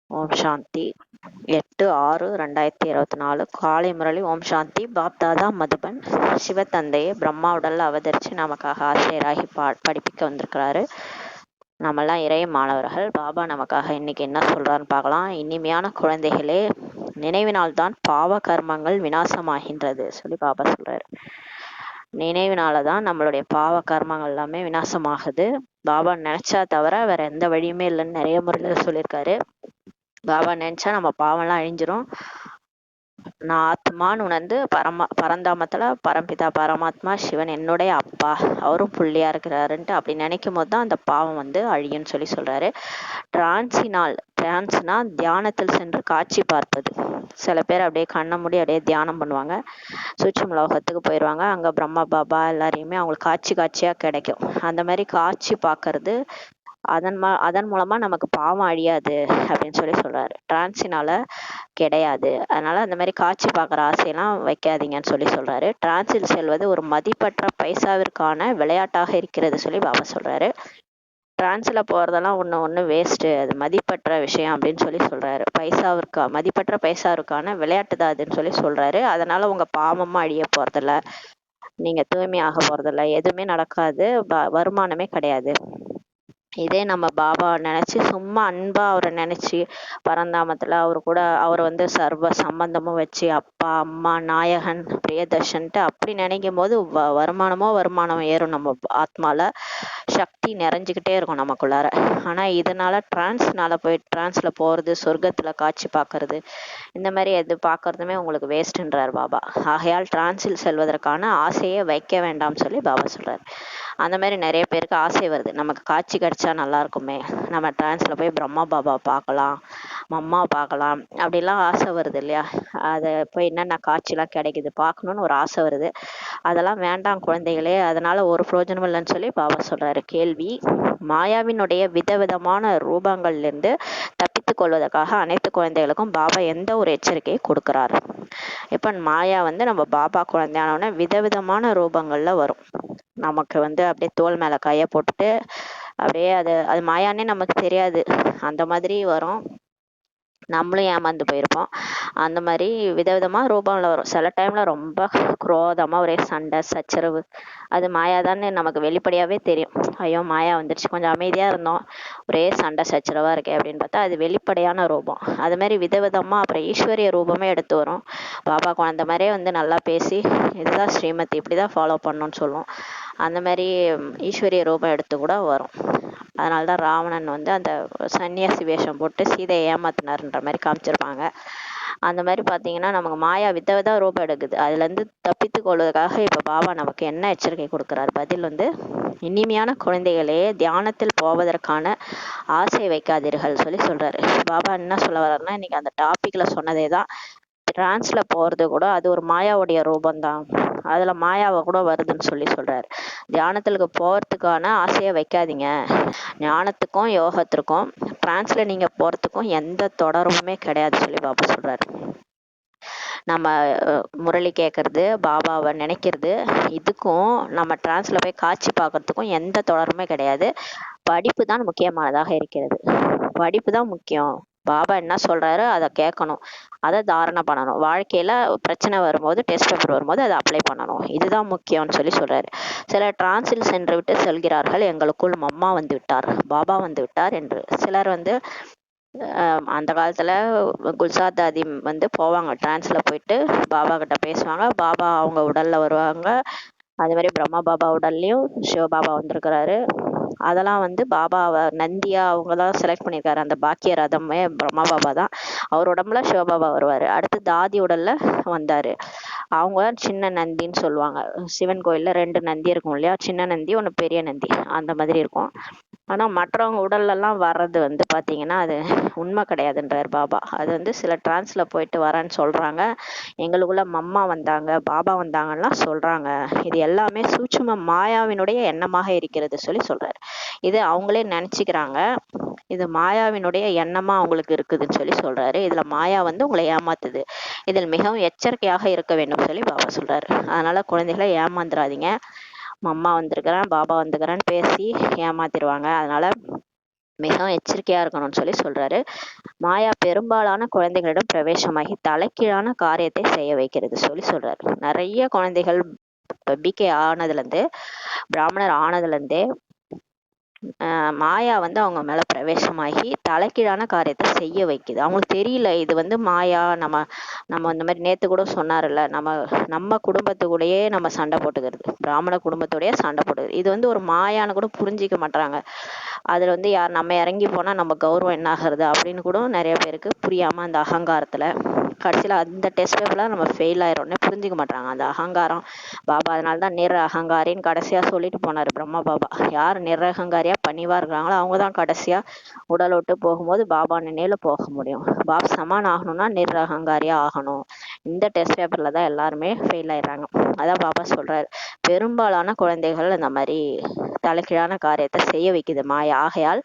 ஓம் சாந்தி. 8/6/2024 காலை முரளி. ஓம் சாந்தி. பாப்தாதா மதுபன். சிவத்தந்தையை பிரம்மா உடல்ல அவதரிச்சு நமக்காக ஆசிரியராகி படிப்பிக்க வந்திருக்கிறாரு. நம்மெல்லாம் இறைய மாணவர்கள். பாபா நமக்காக இன்னைக்கு என்ன சொல்றான்னு பார்க்கலாம். இனிமையான குழந்தைகளே, நினைவினால் தான் பாவ கர்மங்கள் விநாசமாகின்றது சொல்லி பாபா சொல்றாரு. நினைவினாலதான் நம்மளுடைய பாவ கர்மங்கள் எல்லாமே விநாசமாகுது. பாபா நினைச்சா தவிர வேற எந்த வழியுமே இல்லைன்னு நிறைய முறையில சொல்லியிருக்காரு. பாபா நினைச்சா நம்ம பாவம்லாம் அழிஞ்சிரும். நான் ஆத்மான்னு உணர்ந்து பரந்தாமத்துல பரம்பிதா பரமாத்மா சிவன் என்னுடைய அப்பா, அவரும் புள்ளியா இருக்கிறாருன்ட்டு அப்படி நினைக்கும் போது தான் அந்த பாவம் அழியும்னு சொல்லி சொல்றாரு. டிரான்ஸ்னா தியானத்தில் சென்று காட்சி பார்ப்பது. சில பேர் அப்படியே கண்ணை மூடி அப்படியே தியானம் பண்ணுவாங்க, சூட்சும லோகத்துக்கு போயிடுவாங்க. அங்க பிரம்மா பாபா எல்லாரையுமே அவங்களுக்கு காட்சியா கிடைக்கும். அந்த மாதிரி காட்சி பார்க்கறது, அதன் மூலமா நமக்கு பாவம் அழியாது அப்படின்னு சொல்லி சொல்றாரு. டிரான்ஸினால கிடையாது. அதனால அந்த மாதிரி காட்சி பார்க்குற ஆசையெல்லாம் வைக்காதீங்கன்னு சொல்லி சொல்றாரு. டிரான்ஸில் செல்வது ஒரு மதிப்பற்ற பைசாவிற்கான விளையாட்டாக இருக்கிறது சொல்லி பாபா சொல்றாரு. டிரான்ஸில் போகிறதெல்லாம் ஒன்று வேஸ்ட்டு, அது மதிப்பற்ற விஷயம் அப்படின்னு சொல்லி சொல்றாரு. மதிப்பற்ற பைசாவுக்கான விளையாட்டு தான் அதுன்னு சொல்லி சொல்றாரு. அதனால உங்க பாவமும் அழிய போறதில்ல, நீங்க தூய்மையாக போறதில்ல, எதுவுமே நடக்காது, வருமானமே கிடையாது. இதே நம்ம பாபா நினைச்சு சும்மா அன்பா அவரை நினைச்சு பரந்தாமத்துல அவர் சர்வ சம்பந்தமும் வச்சு அப்பா அம்மா நாயகன் பிரியதர்ஷன்ட்டு அப்படி நினைக்கும் போது வருமானம் ஏறும். நம்ம ஆத்மால சக்தி நிறைஞ்சுக்கிட்டே இருக்கும் நமக்குள்ளார. ஆனா இதனால டிரான்ஸ்ல போறது, சொர்க்கத்துல காட்சி பார்க்கறது, இந்த மாதிரி எது பார்க்கறதுமே உங்களுக்கு வேஸ்ட்ன்றார் பாபா. ஆகையால் டிரான்ஸில் செல்வதற்கான ஆசையை வைக்க வேண்டாம் சொல்லி பாபா சொல்றாரு. அந்த மாதிரி நிறைய பேருக்கு ஆசை வருது, நமக்கு காட்சி கிடைச்சா நல்லா இருக்குமே, நம்ம டிரான்ஸ்ல போய் பிரம்மா பாபா பார்க்கலாம், மம்மா பார்க்கலாம், அப்படிலாம் ஆசை வருது இல்லையா? அதை போய் என்னென்ன காட்சிலாம் கிடைக்குது பார்க்கணும்னு ஒரு ஆசை வருது. அதெல்லாம் வேண்டாம் குழந்தைகளே, அதனால ஒரு பிரயோஜனம் இல்லைன்னு சொல்லி பாபா சொல்றாரு. கேள்வி: மாயாவினுடைய விதவிதமான ரூபங்கள்லேருந்து தப்பித்து கொள்வதற்காக அனைத்து குழந்தைகளுக்கும் பாபா எந்த ஒரு எச்சரிக்கையை கொடுக்கிறார்? இப்ப மாயா நம்ம பாபா குழந்தையான விதவிதமான ரூபங்கள்ல வரும். நமக்கு அப்படியே தோல் மேல கைய போட்டுட்டு அப்படியே அது மாயானே நமக்கு தெரியாது, அந்த மாதிரி வரும். நம்மளும் ஏமாந்து போயிருப்போம். அந்த மாதிரி விதவிதமா ரூபம்ல வரும். சில டைம்ல ரொம்ப குரோதமா ஒரே சண்டை சச்சரவு, அது மாயாதான்னு நமக்கு வெளிப்படையாவே தெரியும். ஐயோ மாயா வந்துருச்சு, கொஞ்சம் அமைதியா இருந்தோம், ஒரே சண்டை சச்சரவா இருக்கே அப்படின்னு பார்த்தா அது வெளிப்படையான ரூபம். அது மாதிரி விதவிதமா அப்புறம் ஈஸ்வரிய ரூபமே எடுத்து வரும். பாபா குழந்தை மாதிரியே நல்லா பேசி இதுதான் ஸ்ரீமதி, இப்படிதான் ஃபாலோ பண்ணணும்னு சொல்லும். அந்த மாதிரி ஈஸ்வரிய ரூபம் எடுத்து கூட வரும். அதனாலதான் ராவணன் அந்த சன்னியாசி வேஷம் போட்டு சீதையை ஏமாத்தினாருன்ற மாதிரி காமிச்சிருப்பாங்க. அந்த மாதிரி பாத்தீங்கன்னா நமக்கு மாயா விதவித ரூபம் எடுக்குது. அதுல இருந்து தப்பித்து கொள்வதற்காக இப்ப பாபா நமக்கு என்ன எச்சரிக்கை கொடுக்கிறார்? பதில் இனிமையான குழந்தைகளே, தியானத்தில் போவதற்கான ஆசை வைக்காதீர்கள் சொல்லி சொல்றாரு. பாபா என்ன சொல்ல வர்றாருன்னா, இன்னைக்கு அந்த டாபிக்ல சொன்னதே தான். டிரான்ஸ்ல போறது கூட அது ஒரு மாயாவுடைய ரூபந்தான், அதுல மாயாவை கூட வருதுன்னு சொல்லி சொல்றாரு. தியானத்துக்கு போறதுக்கான ஆசையை வைக்காதீங்க. ஞானத்துக்கும் யோகத்திற்கும் டிரான்ஸ்ல நீங்க போறதுக்கும் எந்த தொடர்புமே கிடையாது சொல்லி பாபா சொல்றாரு. நம்ம முரளி கேட்கறது, பாபாவை நினைக்கிறது, இதுக்கும் நம்ம டிரான்ஸ்ல போய் காட்சி பார்க்கறதுக்கும் எந்த தொடர்புமே கிடையாது. படிப்பு தான் முக்கியமானதாக இருக்கிறது. படிப்பு தான் முக்கியம். பாபா என்ன சொல்றாரு அதை கேட்கணும், அதை தாரணை பண்ணணும். வாழ்க்கையில பிரச்சனை வரும்போது, டெஸ்ட் பேப்பர் வரும்போது அதை அப்ளை பண்ணணும். இதுதான் முக்கியம்னு சொல்லி சொல்றாரு. சிலர் டிரான்ஸில் சென்று விட்டு செல்கிறார்கள், எங்களுக்குள் மம்மா வந்து விட்டார், பாபா வந்து விட்டார் என்று. சிலர் அந்த காலத்துல குல்சாத் தாதி போவாங்க, டிரான்ஸ்ல போயிட்டு பாபா கிட்ட பேசுவாங்க. பாபா அவங்க உடல்ல வருவாங்க. அதே மாதிரி பிரம்மா பாபா உடல்லையும் சிவபாபா வந்திருக்கிறாரு. அதெல்லாம் பாபாவை நந்தியா அவங்கதான் செலக்ட் பண்ணியிருக்காரு. அந்த பாக்கிய ரதமே பிரம்மா பாபா தான். அவர் உடம்புல சிவபாபா வருவாரு. அடுத்து தாதி உடல்ல வந்தாரு. அவங்க சின்ன நந்தின்னு சொல்லுவாங்க. சிவன் கோயில்ல 2 நந்தி இருக்கும் இல்லையா? சின்ன நந்தி ஒண்ணு, பெரிய நந்தி, அந்த மாதிரி இருக்கும். ஆனா மற்றவங்க உடல்ல எல்லாம் வர்றது பாத்தீங்கன்னா அது உண்மை கிடையாதுன்றார் பாபா. அது சில டிரான்ஸ்ல போயிட்டு வரேன்னு சொல்றாங்க, எங்களுக்குள்ள மம்மா வந்தாங்க பாபா வந்தாங்கலாம் சொல்றாங்க. இது எல்லாமே சூட்சும மாயாவினுடைய எண்ணமாக இருக்கிறது சொல்லி சொல்றாரு. இது அவங்களே நினைச்சுக்கிறாங்க, இது மாயாவினுடைய எண்ணமா அவங்களுக்கு இருக்குதுன்னு சொல்லி சொல்றாரு. இதுல மாயா உங்களை ஏமாத்துது, இதில் மிகவும் எச்சரிக்கையாக இருக்க வேண்டும் சொல்லி பாபா சொல்றாரு. அதனால குழந்தைகளை ஏமாந்துடாதீங்க. மம்மா வந்திருக்கிறேன் பாபா வந்துக்கிறேன்னு பேசி ஏமாத்திடுவாங்க. அதனால மிகவும் எச்சரிக்கையா இருக்கணும்னு சொல்லி சொல்றாரு. மாயா பெரும்பாலான குழந்தைகளிடம் பிரவேசமாகி தலைக்கீழான காரியத்தை செய்ய வைக்கிறது சொல்றாரு. நிறைய குழந்தைகள் பிகே ஆனதுல இருந்து, பிராமணர் ஆனதுல இருந்தே மாயா வந்து அவங்க மேல பிரவேசமாகி தலைக்கீழான காரியத்தை செய்ய வைக்குது. அவங்களுக்கு தெரியல இது வந்து மாயா. நம்ம இந்த மாதிரி நேத்து கூட சொன்னார்ல, நம்ம குடும்பத்துக்கூடயே நம்ம சண்டை போட்டுக்கிறது, பிராமண குடும்பத்தோடய சண்டை போட்டுக்கிறது, இது வந்து ஒரு மாயான்னு கூட புரிஞ்சிக்க மாட்டாங்க. அதுல வந்து யார் நம்ம இறங்கி போனா நம்ம கௌரவம் என்ன ஆகுறது அப்படின்னு கூட நிறைய பேருக்கு புரியாம அந்த அகங்காரத்துல கடைசியில அந்த டெஸ்ட் பேப்பர்ல நம்ம ஃபெயில் ஆயிரோம்னே புரிஞ்சுக்க மாட்டாங்க அந்த அகங்காரம். பாபா அதனாலதான் நிற அகங்காரின்னு கடைசியா சொல்லிட்டு போனாரு பிரம்மா பாபா. யார் நிற அகங்காரியா பணிவா இருக்கிறாங்களோ அவங்கதான் கடைசியா உடல் விட்டு போகும்போது பாபா நினைவுல போக முடியும். பாபா சமான் ஆகணும்னா நிற அகங்காரியா ஆகணும். இந்த டெஸ்ட் பேப்பர்ல தான் எல்லாருமே ஃபெயில் ஆயிடுறாங்க. அதான் பாபா சொல்றாரு, பெரும்பாலான குழந்தைகள் இந்த மாதிரி தலைக்கீழான காரியத்தை செய்ய வைக்குது மாயா. ஆகையால்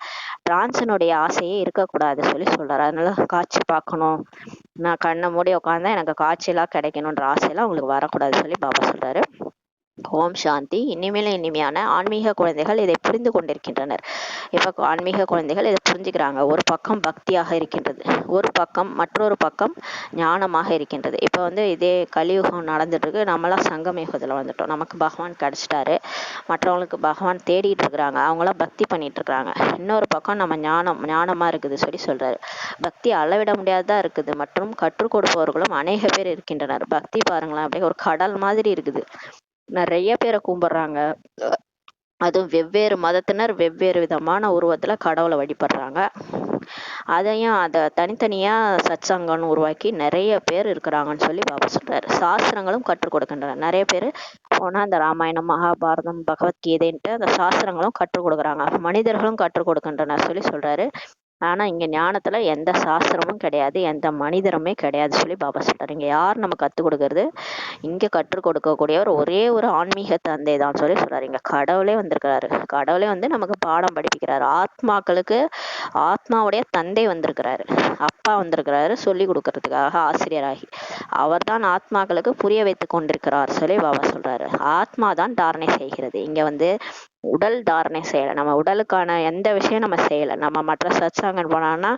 டிரான்சனுடைய ஆசையே இருக்கக்கூடாது சொல்றாரு. அதனால காட்சி பார்க்கணும், நான் கண்ணை மூடி உட்காந்தா எனக்கு காட்சியெல்லாம் கிடைக்கணுன்ற ஆசையெல்லாம் உங்களுக்கு வரக்கூடாது சொல்லி பாபா சொல்றாரு. ஓம் சாந்தி. இனிமேல இனிமையான ஆன்மீக குழந்தைகள் இதை புரிந்து கொண்டிருக்கின்றனர். இப்ப ஆன்மீக குழந்தைகள் இதை புரிஞ்சுக்கிறாங்க. ஒரு பக்கம் பக்தியாக இருக்கின்றது, ஒரு பக்கம் மற்றொரு பக்கம் ஞானமாக இருக்கின்றது. இப்ப வந்து இதே கலியுகம் நடந்துட்டு இருக்கு, நம்மளாம் சங்கம யுகத்துல வந்துட்டோம், நமக்கு பகவான் கிடைச்சிட்டாரு, மற்றவங்களுக்கு பகவான் தேடிட்டு இருக்கிறாங்க, அவங்களாம் பக்தி பண்ணிட்டு இருக்கிறாங்க. இன்னொரு பக்கம் நம்ம ஞானமா இருக்குது சொல்றாரு. பக்தி அளவிட முடியாததா இருக்குது மற்றும் கற்றுக் கொடுப்பவர்களும் அநேக பேர் இருக்கின்றனர். பக்தி பாருங்களேன், அப்படியே ஒரு கடல் மாதிரி இருக்குது, நிறைய பேரை கும்பிடுறாங்க. அதுவும் வெவ்வேறு மதத்தினர் வெவ்வேறு விதமான உருவத்துல கடவுளை வழிபடுறாங்க. அதையும் அதை தனித்தனியா சத்சங்கம்னு உருவாக்கி நிறைய பேர் இருக்கிறாங்கன்னு சொல்லி பாபா சொல்றாரு. சாஸ்திரங்களும் கற்றுக் கொடுக்கின்றன. நிறைய பேர் போனா அந்த ராமாயணம், மகாபாரதம், பகவத்கீதைன்ட்டு அந்த சாஸ்திரங்களும் கற்றுக் கொடுக்குறாங்க, மனிதர்களும் கற்றுக் கொடுக்கின்றனர் சொல்றாரு. ஆனா இங்க ஞானத்துல எந்த சாஸ்திரமும் கிடையாது, எந்த மனிதருமே கிடையாது சொல்லி பாபா சொல்றாரு. இங்க யார் நம்ம கத்துக் கொடுக்கறது? இங்க கற்றுக் கொடுக்கக்கூடியவர் ஒரே ஒரு ஆன்மீக தந்தை தான் சொல்றாரு. இங்க கடவுளே வந்திருக்கிறாரு, கடவுளே வந்து நமக்கு பாடம் படிப்பிக்கிறாரு. ஆத்மாக்களுக்கு ஆத்மாவுடைய தந்தை வந்திருக்கிறாரு, அப்பா வந்திருக்கிறாரு சொல்லி கொடுக்கறதுக்காக ஆசிரியராகி. அவர் தான் ஆத்மாக்களுக்கு புரிய வைத்து கொண்டிருக்கிறார் சொல்லி பாபா சொல்றாரு. ஆத்மா தான் தாரணை செய்கிறது. இங்க வந்து உடல் தாரணை செய்யலை, நம்ம உடலுக்கான எந்த விஷயம் நம்ம செய்யலை. நம்ம மற்ற சத்சங்கம் போனோம்னா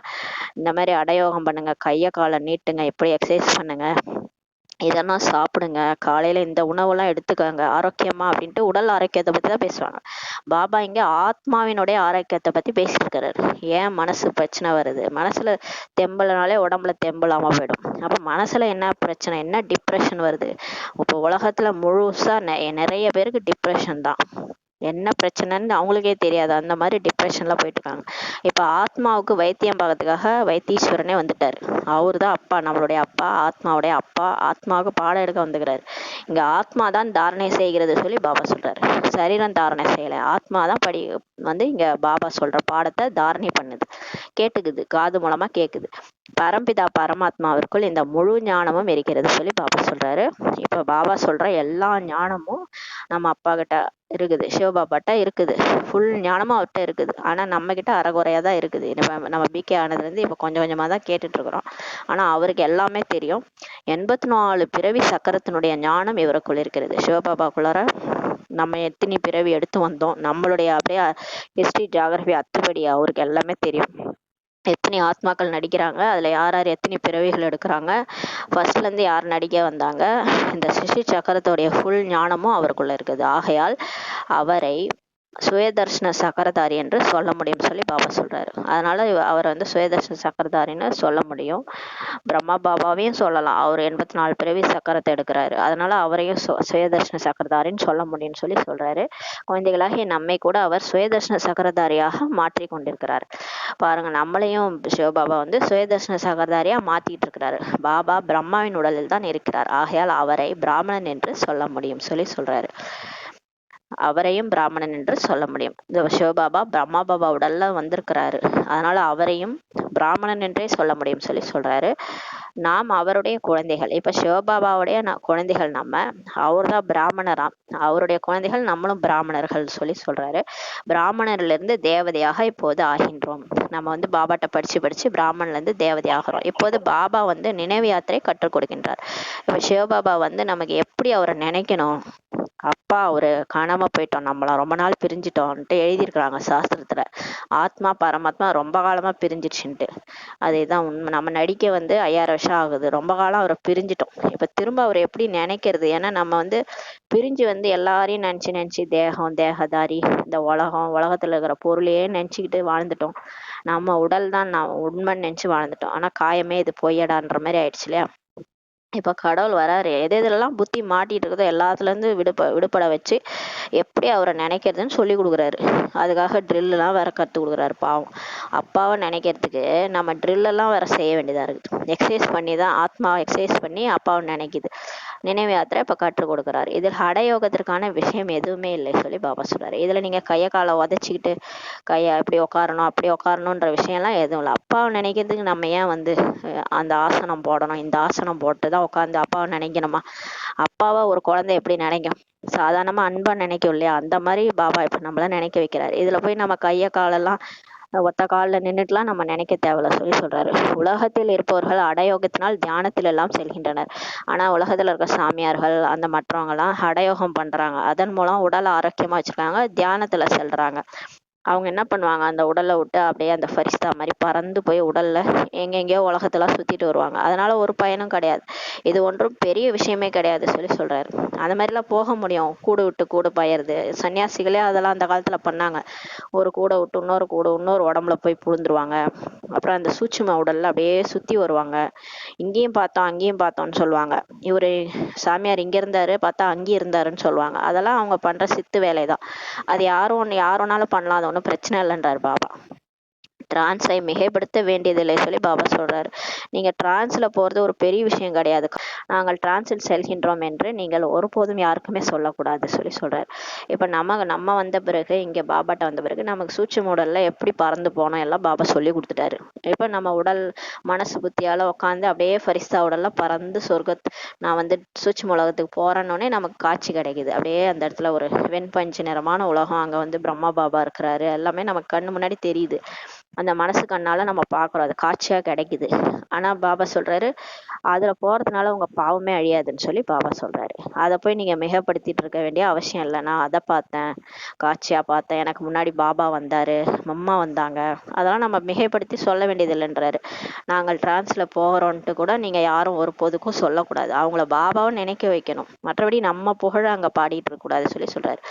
இந்த மாதிரி அடயோகம் பண்ணுங்க, கையை காலை நீட்டுங்க, எப்படி எக்ஸசைஸ் பண்ணுங்க, இதெல்லாம் சாப்பிடுங்க, காலையில இந்த உணவெல்லாம் எடுத்துக்கோங்க ஆரோக்கியமா அப்படின்ட்டு உடல் ஆரோக்கியத்தை பத்தி தான் பேசுவாங்க. பாபா இங்க ஆத்மாவினுடைய ஆரோக்கியத்தை பத்தி பேசியிருக்கிறாரு. ஏன் மனசு பிரச்சனை வருது, மனசுல தெம்பலனாலே உடம்புல தெம்பலாம போயிடும். அப்ப மனசுல என்ன பிரச்சனை, என்ன டிப்ரெஷன் வருது? இப்போ உலகத்துல முழுசா நிறைய பேருக்கு டிப்ரெஷன் தான், என்ன பிரச்சனைன்னு அவங்களுக்கே தெரியாது, அந்த மாதிரி டிப்ரெஷன்ல போயிட்டு இருக்காங்க. இப்ப ஆத்மாவுக்கு வைத்தியம் பார்க்கறதுக்காக வைத்தீஸ்வரனே வந்துட்டாரு. அவரு தான் அப்பா, நம்மளுடைய அப்பா, ஆத்மாவுடைய அப்பா, ஆத்மாவுக்கு பாடம் எடுக்க வந்துக்கிறாரு. இங்க ஆத்மா தான் தாரணை செய்கிறது சொல்லி பாபா சொல்றாரு. சரீரம் தாரணை செய்யலை, ஆத்மா தான் வந்து இங்க பாபா சொல்ற பாடத்தை தாரணை பண்ணுது, கேட்டுக்குது, காது மூலமா கேக்குது. பரம்பிதா பரமாத்மாவிற்குள் இந்த முழு ஞானமும் இருக்கிறது சொல்லி பாபா சொல்றாரு. இப்ப பாபா சொல்ற எல்லா ஞானமும் நம்ம அப்பா கிட்ட இருக்குது, சிவபாபாட்ட இருக்குது, ஃபுல் ஞானமும் அவர்கிட்ட இருக்குது. ஆனா நம்ம கிட்ட அறகுறையா தான் இருக்குது. நம்ம பிகே ஆனதுல இருந்து இப்ப கொஞ்சம் கொஞ்சமா தான் கேட்டுட்டு இருக்கிறோம். ஆனா அவருக்கு எல்லாமே தெரியும். 84 பிறவி சக்கரத்தினுடைய ஞானம் இவருக்குள் இருக்கிறது. சிவபாபாக்குள்ளார நம்ம எத்தனை பிறவி எடுத்து வந்தோம், நம்மளுடைய அப்படியே ஹிஸ்டரி ஜியாகிரபி அத்துப்படி அவருக்கு எல்லாமே தெரியும். எத்தனை ஆத்மாக்கள் நடிக்கிறாங்க, அதுல யார் யார் எத்தனை பிறவிகள் எடுக்கிறாங்க, ஃபர்ஸ்ட்ல இருந்து யார் நடிக்க வந்தாங்க, இந்த சிருஷ்டி சக்கரத்தோடைய ஃபுல் ஞானமும் அவருக்குள்ள இருக்குது. ஆகையால் அவரை சுயதர்ஷன சக்கரதாரி என்று சொல்ல முடியும் சொல்லி பாபா சொல்றாரு. அதனால அவர் வந்து சுயதர்ஷன சக்கரதாரின்னு சொல்ல முடியும். பிரம்மா பாபாவையும் சொல்லலாம், அவர் 84 பிறவி சக்கரத்தை எடுக்கிறாரு, அதனால அவரையும் சுயதர்ஷன சக்கரதாரின்னு சொல்ல முடியும்னு சொல்லி சொல்றாரு. குழந்தைகளாகிய நம்மை கூட அவர் சுயதர்ஷன சக்கரதாரியாக மாற்றி கொண்டிருக்கிறார். பாருங்க, நம்மளையும் சிவபாபா வந்து சுயதர்ஷன சக்கரதாரியா மாத்திட்டு இருக்கிறாரு. பாபா பிரம்மாவின் உடலில் தான் இருக்கிறார், ஆகையால் அவரை பிராமணன் என்று சொல்ல முடியும் சொல்லி சொல்றாரு. அவரையும் பிராமணன் என்று சொல்ல முடியும். இந்த சிவபாபா பிரம்மா பாபா உடல்ல வந்திருக்கிறாரு, அதனால அவரையும் பிராமணன் என்றே சொல்ல முடியும் சொல்லி சொல்றாரு. நாம் அவருடைய குழந்தைகள். இப்ப சிவபாபாவுடைய குழந்தைகள் நம்ம, அவர் தான் பிராமணராம், அவருடைய குழந்தைகள் நம்மளும் பிராமணர்கள் சொல்லி சொல்றாரு. பிராமணர்ல இருந்து தேவதையாக இப்போது ஆகின்றோம். நம்ம வந்து பாபாட்ட படிச்சு பிராமணன்ல இருந்து தேவதை ஆகிறோம். இப்போது பாபா வந்து நினைவு யாத்திரை கற்றுக் கொடுக்கின்றார். இப்ப சிவபாபா வந்து நமக்கு எப்படி அவரை நினைக்கணும், அப்பா ஒரு காணாம போயிட்டோம், நம்மளாம் ரொம்ப நாள் பிரிஞ்சிட்டோம்ன்ட்டு எழுதியிருக்கிறாங்க சாஸ்திரத்துல. ஆத்மா பரமாத்மா ரொம்ப காலமா பிரிஞ்சிடுச்சுன்ட்டு. அதேதான் உண்மை. நம்ம நடிக்க வந்து 5000 வருஷம் ஆகுது, ரொம்ப காலம் அவரை பிரிஞ்சிட்டோம். இப்ப திரும்ப அவரை எப்படி நினைக்கிறது? ஏன்னா நம்ம வந்து பிரிஞ்சு வந்து எல்லாரையும் நினைச்சு நினைச்சு தேகம் தேகதாரி இந்த உலகத்துல இருக்கிற பொருளையே நினைச்சுக்கிட்டு வாழ்ந்துட்டோம். நம்ம உடல் தான் நான் உண்மைன்னு நினைச்சு வாழ்ந்துட்டோம். ஆனா காயமே இது பொய்யடான்ற மாதிரி ஆயிடுச்சு இல்லையா? இப்ப கடவுள் வராரு, எது எதெல்லாம் புத்தி மாட்டிட்டு இருக்குதோ எல்லாத்துல இருந்து விடுபட வச்சு எப்படி அவரை நினைக்கிறதுன்னு சொல்லி கொடுக்குறாரு. அதுக்காக ட்ரில் எல்லாம் வேற கத்து கொடுக்குறாரு பாவம். அப்பாவை நினைக்கிறதுக்கு நம்ம ட்ரில் எல்லாம் வேற செய்ய வேண்டியதா இருக்கு. எக்ஸசைஸ் பண்ணி தான் ஆத்மாவை எக்ஸசைஸ் பண்ணி அப்பாவை நினைக்குது. நினைவு யாத்திரை இப்ப கற்றுக் கொடுக்குறாரு. இதில் ஹடயோகத்திற்கான விஷயம் எதுவுமே இல்லை சொல்லி பாபா சொல்றாரு. இதுல நீங்க கையை காலை உதச்சிக்கிட்டு கையை இப்படி உட்காரணும் அப்படி உட்காரணுன்ற விஷயம்லாம் எதுவும் இல்லை. அப்பாவை நினைக்கிறதுக்கு நம்ம ஏன் வந்து அந்த ஆசனம் போடணும், இந்த ஆசனம் போட்டுதான் உட்காந்து அப்பாவை நினைக்கணுமா? அப்பாவை ஒரு குழந்தை எப்படி நினைக்கும்? சாதாரணமா அன்பா நினைக்கும் இல்லையா? அந்த மாதிரி பாபா இப்ப நம்மள நினைக்க வைக்கிறாரு. இதுல போய் நம்ம கையை காலெல்லாம் ஒத்த காலில் நின்றுட்டுலாம் நம்ம நினைக்க தேவையில்ல சொல்லி சொல்றாரு. உலகத்தில் இருப்பவர்கள் அடயோகத்தினால் தியானத்தில் எல்லாம் செல்கின்றனர். ஆனா உலகத்துல இருக்க சாமியார்கள் அந்த மற்றவங்க எல்லாம் அடயோகம் பண்றாங்க, அதன் மூலம் உடல் ஆரோக்கியமா வச்சிருக்காங்க, தியானத்துல செல்றாங்க. அவங்க என்ன பண்ணுவாங்க, அந்த உடலை விட்டு அப்படியே அந்த ஃபரிஸ்தா மாதிரி பறந்து போய் உடல்ல எங்கெங்கயோ உலகத்தெல்லாம் சுத்திட்டு வருவாங்க. அதனால ஒரு பயனும் கிடையாது. இது ஒன்றும் பெரிய விஷயமே கிடையாது சொல்லி சொல்றாரு. அந்த மாதிரிலாம் போக முடியும், கூடு விட்டு கூடு பாயறது. சன்னியாசிகளே அதெல்லாம் அந்த காலத்துல பண்ணாங்க. ஒரு கூடை விட்டு இன்னொரு உடம்புல போய் புழுந்துருவாங்க. அப்புறம் அந்த சூட்சும உடல்ல அப்படியே சுத்தி வருவாங்க. இங்கேயும் பார்த்தோம் அங்கேயும் பார்த்தோம்னு சொல்லுவாங்க. இவரு சாமியார் இங்க இருந்தாரு பார்த்தா அங்கேயும் இருந்தாருன்னு சொல்லுவாங்க. அதெல்லாம் அவங்க பண்ற சித்து வேலைதான். அது யாரோனாலும் பண்ணலாம், அது ஒன்றும் பிரச்சனை இல்லைன்றாரு பாபா. டிரான்ஸை மிகைப்படுத்த வேண்டியதில்லை சொல்லி பாபா சொல்றாரு. நீங்க டிரான்ஸ்ல போறது ஒரு பெரிய விஷயம் கிடையாது. நாங்கள் டிரான்ஸில் செல்கின்றோம் என்று நீங்கள் ஒருபோதும் யாருக்குமே சொல்லக்கூடாது சொல்லி சொல்றாரு. இப்ப நம்ம வந்த பிறகு, இங்க பாபாட்ட வந்த பிறகு நமக்கு சூட்சும உடல்ல எப்படி பறந்து போனோம் எல்லாம் பாபா சொல்லி கொடுத்துட்டாரு. இப்ப நம்ம உடல் மனசு புத்தியால உட்காந்து அப்படியே ஃபரிஸ்தா உடல்ல பறந்து நான் வந்து சூட்சும உலகத்துக்கு போறேன்னொடனே நமக்கு காட்சி கிடைக்குது. அப்படியே அந்த இடத்துல ஒரு வெண்பஞ்சு நிறமான உலகம், அங்க வந்து பிரம்மா பாபா இருக்கிறாரு, எல்லாமே நமக்கு கண்ணு முன்னாடி தெரியுது. அந்த மனசு கண்ணால நம்ம பாக்குறோம், அது காட்சியா கிடைக்குது. ஆனா பாபா சொல்றாரு, அதுல போறதுனால உங்க பாவமே அழியாதுன்னு சொல்லி பாபா சொல்றாரு. அதை போய் நீங்க மிகப்படுத்திட்டு இருக்க வேண்டிய அவசியம் இல்லை. நான் அதை பார்த்தேன், காட்சியா பார்த்தேன், எனக்கு முன்னாடி பாபா வந்தாரு, அம்மா வந்தாங்க, அதெல்லாம் நம்ம மிகைப்படுத்தி சொல்ல வேண்டியது இல்லைன்றாரு. நாங்கள் டிரான்ஸ்ல போகிறோன்ட்டு கூட நீங்க யாரும் ஒரு பொதுக்கும் சொல்லக்கூடாது. அவங்கள பாபாவை நினைக்க வைக்கணும், மற்றபடி நம்ம புகழ அங்க பாடிட்டு இருக்க கூடாது சொல்லி சொல்றாரு.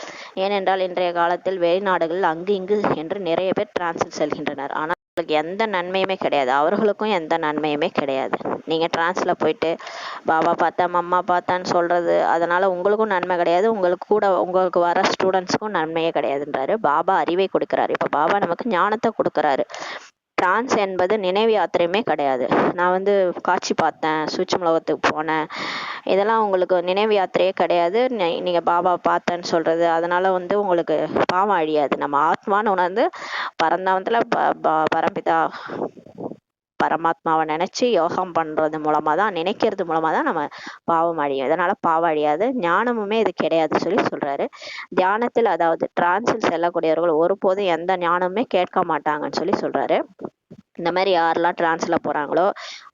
ஏனென்றால் இன்றைய காலத்தில் வெளிநாடுகள் அங்கு இங்கு என்று நிறைய பேர் டிரான்ஸில் செல்கின்றனர். ஆனா அவங்களுக்கு எந்த நன்மையுமே கிடையாது, அவர்களுக்கும் எந்த நன்மையுமே கிடையாது. நீங்க டிரான்ஸ்ல போயிட்டு பாபா பார்த்தா மம்மா பார்த்தான்னு சொல்றது, அதனால உங்களுக்கும் நன்மை கிடையாது, உங்களுக்கு வர ஸ்டூடெண்ட்ஸ்க்கும் நன்மையே கிடையாதுன்றாரு. பாபா அறிவை கொடுக்கிறாரு. இப்ப பாபா நமக்கு ஞானத்தை கொடுக்கறாரு. டிரான்ஸ் என்பது நினைவு யாத்திரையுமே கிடையாது. நான் வந்து காட்சி பார்த்தேன், சூட்சும உலகத்துக்கு போனேன், இதெல்லாம் உங்களுக்கு நினைவு யாத்திரையே கிடையாது. நீங்க பாபா பார்த்தேன்னு சொல்றது, அதனால வந்து உங்களுக்கு பாவம் அழியாது. நம்ம ஆத்மான்னு உணர்ந்து பரந்தாமத்துல பரம்பிதா பரமாத்மாவை நினைச்சு யோகம் பண்றது மூலமா தான், நினைக்கிறது மூலமா தான் நம்ம பாவம் அழியும். இதனால பாவம் அழியாது. ஞானமுமே இது கிடையாது சொல்லி சொல்றாரு. தியானத்தில், அதாவது டிரான்ஸில் செல்லக்கூடியவர்கள் ஒருபோதும் எந்த ஞானமுமே கேட்க மாட்டாங்கன்னு சொல்லி சொல்றாரு. இந்த மாதிரி யாரெல்லாம் டிரான்ஸ்ல போறாங்களோ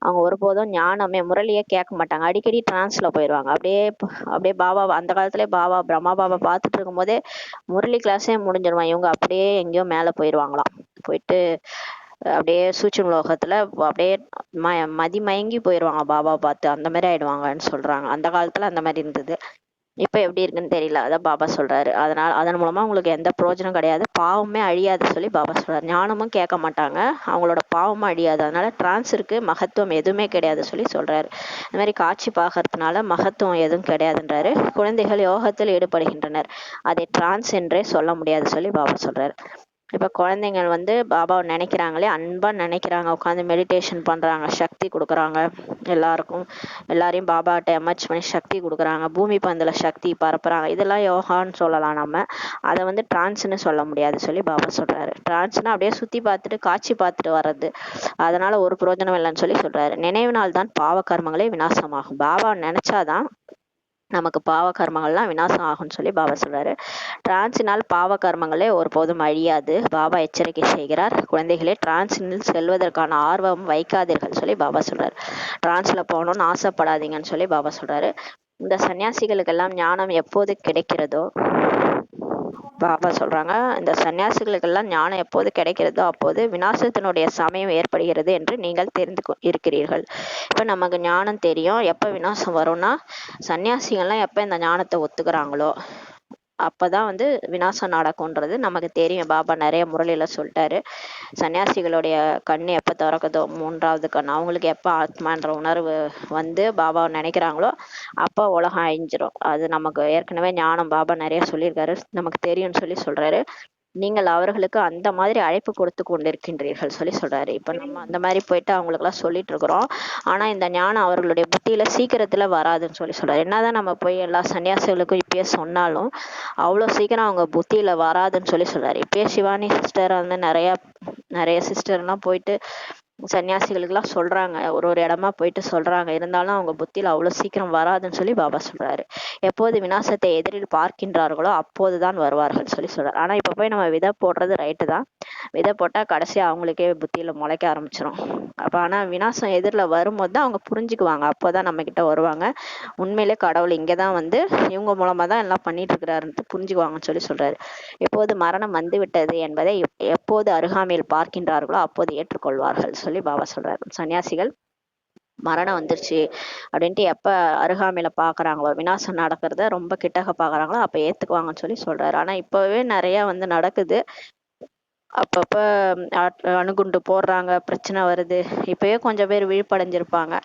அவங்க ஒருபோதும் ஞானமே முரளியே கேட்க மாட்டாங்க. அடிக்கடி டிரான்ஸ்ல போயிடுவாங்க. அப்படியே பாபா அந்த காலத்திலே பிரம்மா பாபா பார்த்துட்டு இருக்கும் போதே முரளி கிளாஸே முடிஞ்சிருவான். இவங்க அப்படியே எங்கேயோ மேல போயிடுவாங்களாம். போயிட்டு அப்படியே சூட்சும லோகத்துல அப்படியே மதிமயங்கி போயிடுவாங்க பாபா பார்த்து, அந்த மாதிரி ஆயிடுவாங்கன்னு சொல்றாங்க. அந்த காலத்துல அந்த மாதிரி இருந்தது. இப்ப எப்படி இருக்குன்னு தெரியல. அதான் பாபா சொல்றாரு. அதன் மூலமா உங்களுக்கு எந்த பிரயோஜனம் கிடையாது, பாவமே அழியாது சொல்லி பாபா சொல்றாரு. ஞானமும் கேட்க மாட்டாங்க, அவங்களோட பாவமும் அழியாது. அதனால டிரான்ஸிற்கு மகத்துவம் எதுவுமே கிடையாது சொல்லி சொல்றாரு. இந்த மாதிரி காட்சி பார்க்கறதுனால மகத்துவம் எதுவும் கிடையாதுன்றாரு. குழந்தைகள் யோகத்தில் ஈடுபடுகின்றனர், அதை டிரான்ஸ் என்றே சொல்ல முடியாது சொல்லி பாபா சொல்றாரு. இப்ப குழந்தைங்கள் வந்து பாபாவை நினைக்கிறாங்களே, அன்பா நினைக்கிறாங்க, உட்காந்து மெடிடேஷன் பண்றாங்க, சக்தி கொடுக்குறாங்க எல்லாரையும் பாபாட்ட எமர்ஜ் பண்ணி சக்தி கொடுக்குறாங்க, பூமி பந்துல சக்தி பரப்புறாங்க. இதெல்லாம் யோகான்னு சொல்லலாம். நம்ம அதை வந்து டிரான்ஸ்ன்னு சொல்ல முடியாது சொல்லி பாபா சொல்றாரு. டிரான்ஸ்னா அப்படியே சுத்தி பார்த்துட்டு காட்சி பார்த்துட்டு வர்றது, அதனால ஒரு பிரயோஜனம் இல்லைன்னு சொல்லி சொல்றாரு. நினைவினால் தான் பாவ கர்மங்களே விநாசமாகும். பாபா நினைச்சாதான் நமக்கு பாவ கர்மங்கள்லாம் விநாசம் ஆகும்னு சொல்லி பாபா சொல்றாரு. டிரான்ஸினால் பாவ கர்மங்களே ஒருபோதும் அழியாது. பாபா எச்சரிக்கை செய்கிறார். குழந்தைகளே, டிரான்ஸில் செல்வதற்கான ஆர்வம் வைக்காதீர்கள் சொல்லி பாபா சொல்றாரு. டிரான்ஸ்ல போகணும்னு ஆசைப்படாதீங்கன்னு சொல்லி பாபா சொல்றாரு. இந்த சன்னியாசிகளுக்கெல்லாம் ஞானம் எப்போது கிடைக்கிறதோ, பாபா சொல்றாங்க, இந்த சன்னியாசிகளுக்கெல்லாம் ஞானம் எப்போது கிடைக்கிறதோ அப்போது விநாசத்தினுடைய சமயம் ஏற்படுகிறது என்று நீங்கள் தெரிந்து இருக்கிறீர்கள். இப்ப நமக்கு ஞானம் தெரியும் எப்ப விநாசம் வரும்னா, சன்னியாசிகள்லாம் எப்ப இந்த ஞானத்தை ஒத்துக்கிறாங்களோ அப்பதான் வந்து விநாசம் நடக்கும்ன்றது நமக்கு தெரியும். பாபா நிறைய முரளியில சொல்லிட்டாரு. சன்னியாசிகளுடைய கண்ணு எப்ப திறக்குதோ, 3வது கண், அவங்களுக்கு எப்ப ஆத்மான்ற உணர்வு வந்து பாபாவை நினைக்கிறாங்களோ அப்ப உலகம் அழிஞ்சிரும். அது நமக்கு ஏற்கனவே ஞானம் பாபா நிறைய சொல்லியிருக்காரு, நமக்கு தெரியும்னு சொல்லி சொல்றாரு. நீங்கள் அவர்களுக்கு அந்த மாதிரி அழைப்பு கொடுத்து கொண்டிருக்கின்றீர்கள் சொல்லி சொல்றாரு. இப்ப நம்ம அந்த மாதிரி போயிட்டு அவங்களுக்கு எல்லாம் சொல்லிட்டு இருக்கிறோம். ஆனா இந்த ஞானம் அவர்களுடைய புத்தியில சீக்கிரத்துல வராதுன்னு சொல்லி சொல்றாரு. என்னதான் நம்ம போய் எல்லா சன்னியாசிகளுக்கும் இப்பயே சொன்னாலும் அவ்வளவு சீக்கிரம் அவங்க புத்தியில வராதுன்னு சொல்லி சொல்றாரு. இப்பயே சிவானி சிஸ்டர் வந்து நிறைய சிஸ்டர் எல்லாம் போயிட்டு சன்னியாசிகளுக்கு எல்லாம் சொல்றாங்க, ஒரு ஒரு இடமா போயிட்டு சொல்றாங்க. இருந்தாலும் அவங்க புத்தியில அவ்வளவு சீக்கிரம் வராதுன்னு சொல்லி பாபா சொல்றாரு. எப்போது விநாசத்தை எதிரில் பார்க்கின்றார்களோ அப்போதுதான் வருவார்கள் சொல்லி சொல்றாரு. ஆனா இப்ப போய் நம்ம விதை போடுறது ரைட்டு தான், விதை போட்டா கடைசியா அவங்களுக்கே புத்தியில முளைக்க ஆரம்பிச்சிடும். அப்ப ஆனா விநாசம் எதிரில் வரும்போது தான் அவங்க புரிஞ்சுக்குவாங்க, அப்போதான் நம்ம கிட்ட வருவாங்க. உண்மையிலே கடவுள் இங்கதான் வந்து இவங்க மூலமா தான் எல்லாம் பண்ணிட்டு இருக்கிறாருன்ட்டு புரிஞ்சுக்குவாங்கன்னு சொல்லி சொல்றாரு. எப்போது மரணம் வந்து விட்டது என்பதை எப்போது அருகாமையில் பார்க்கின்றார்களோ அப்போது ஏற்றுக்கொள்வார்கள் சொல்லி பாபா சொல்றாரு. சன்னியாசிகள் மரணம் வந்துருச்சு அப்படின்ட்டு எப்ப அருகாமையில பாக்குறாங்களோ, விநாசம் நடக்கிறத ரொம்ப கிட்டக பாக்குறாங்களோ அப்ப ஏத்துக்குவாங்கன்னு சொல்லி சொல்றாரு. ஆனா இப்பவே நிறைய வந்து நடக்குது. அப்பப்ப அணுகுண்டு போடுறாங்க, பிரச்சனை வருது. இப்பயே கொஞ்சம் பேர் விழிப்படைஞ்சிருப்பாங்க.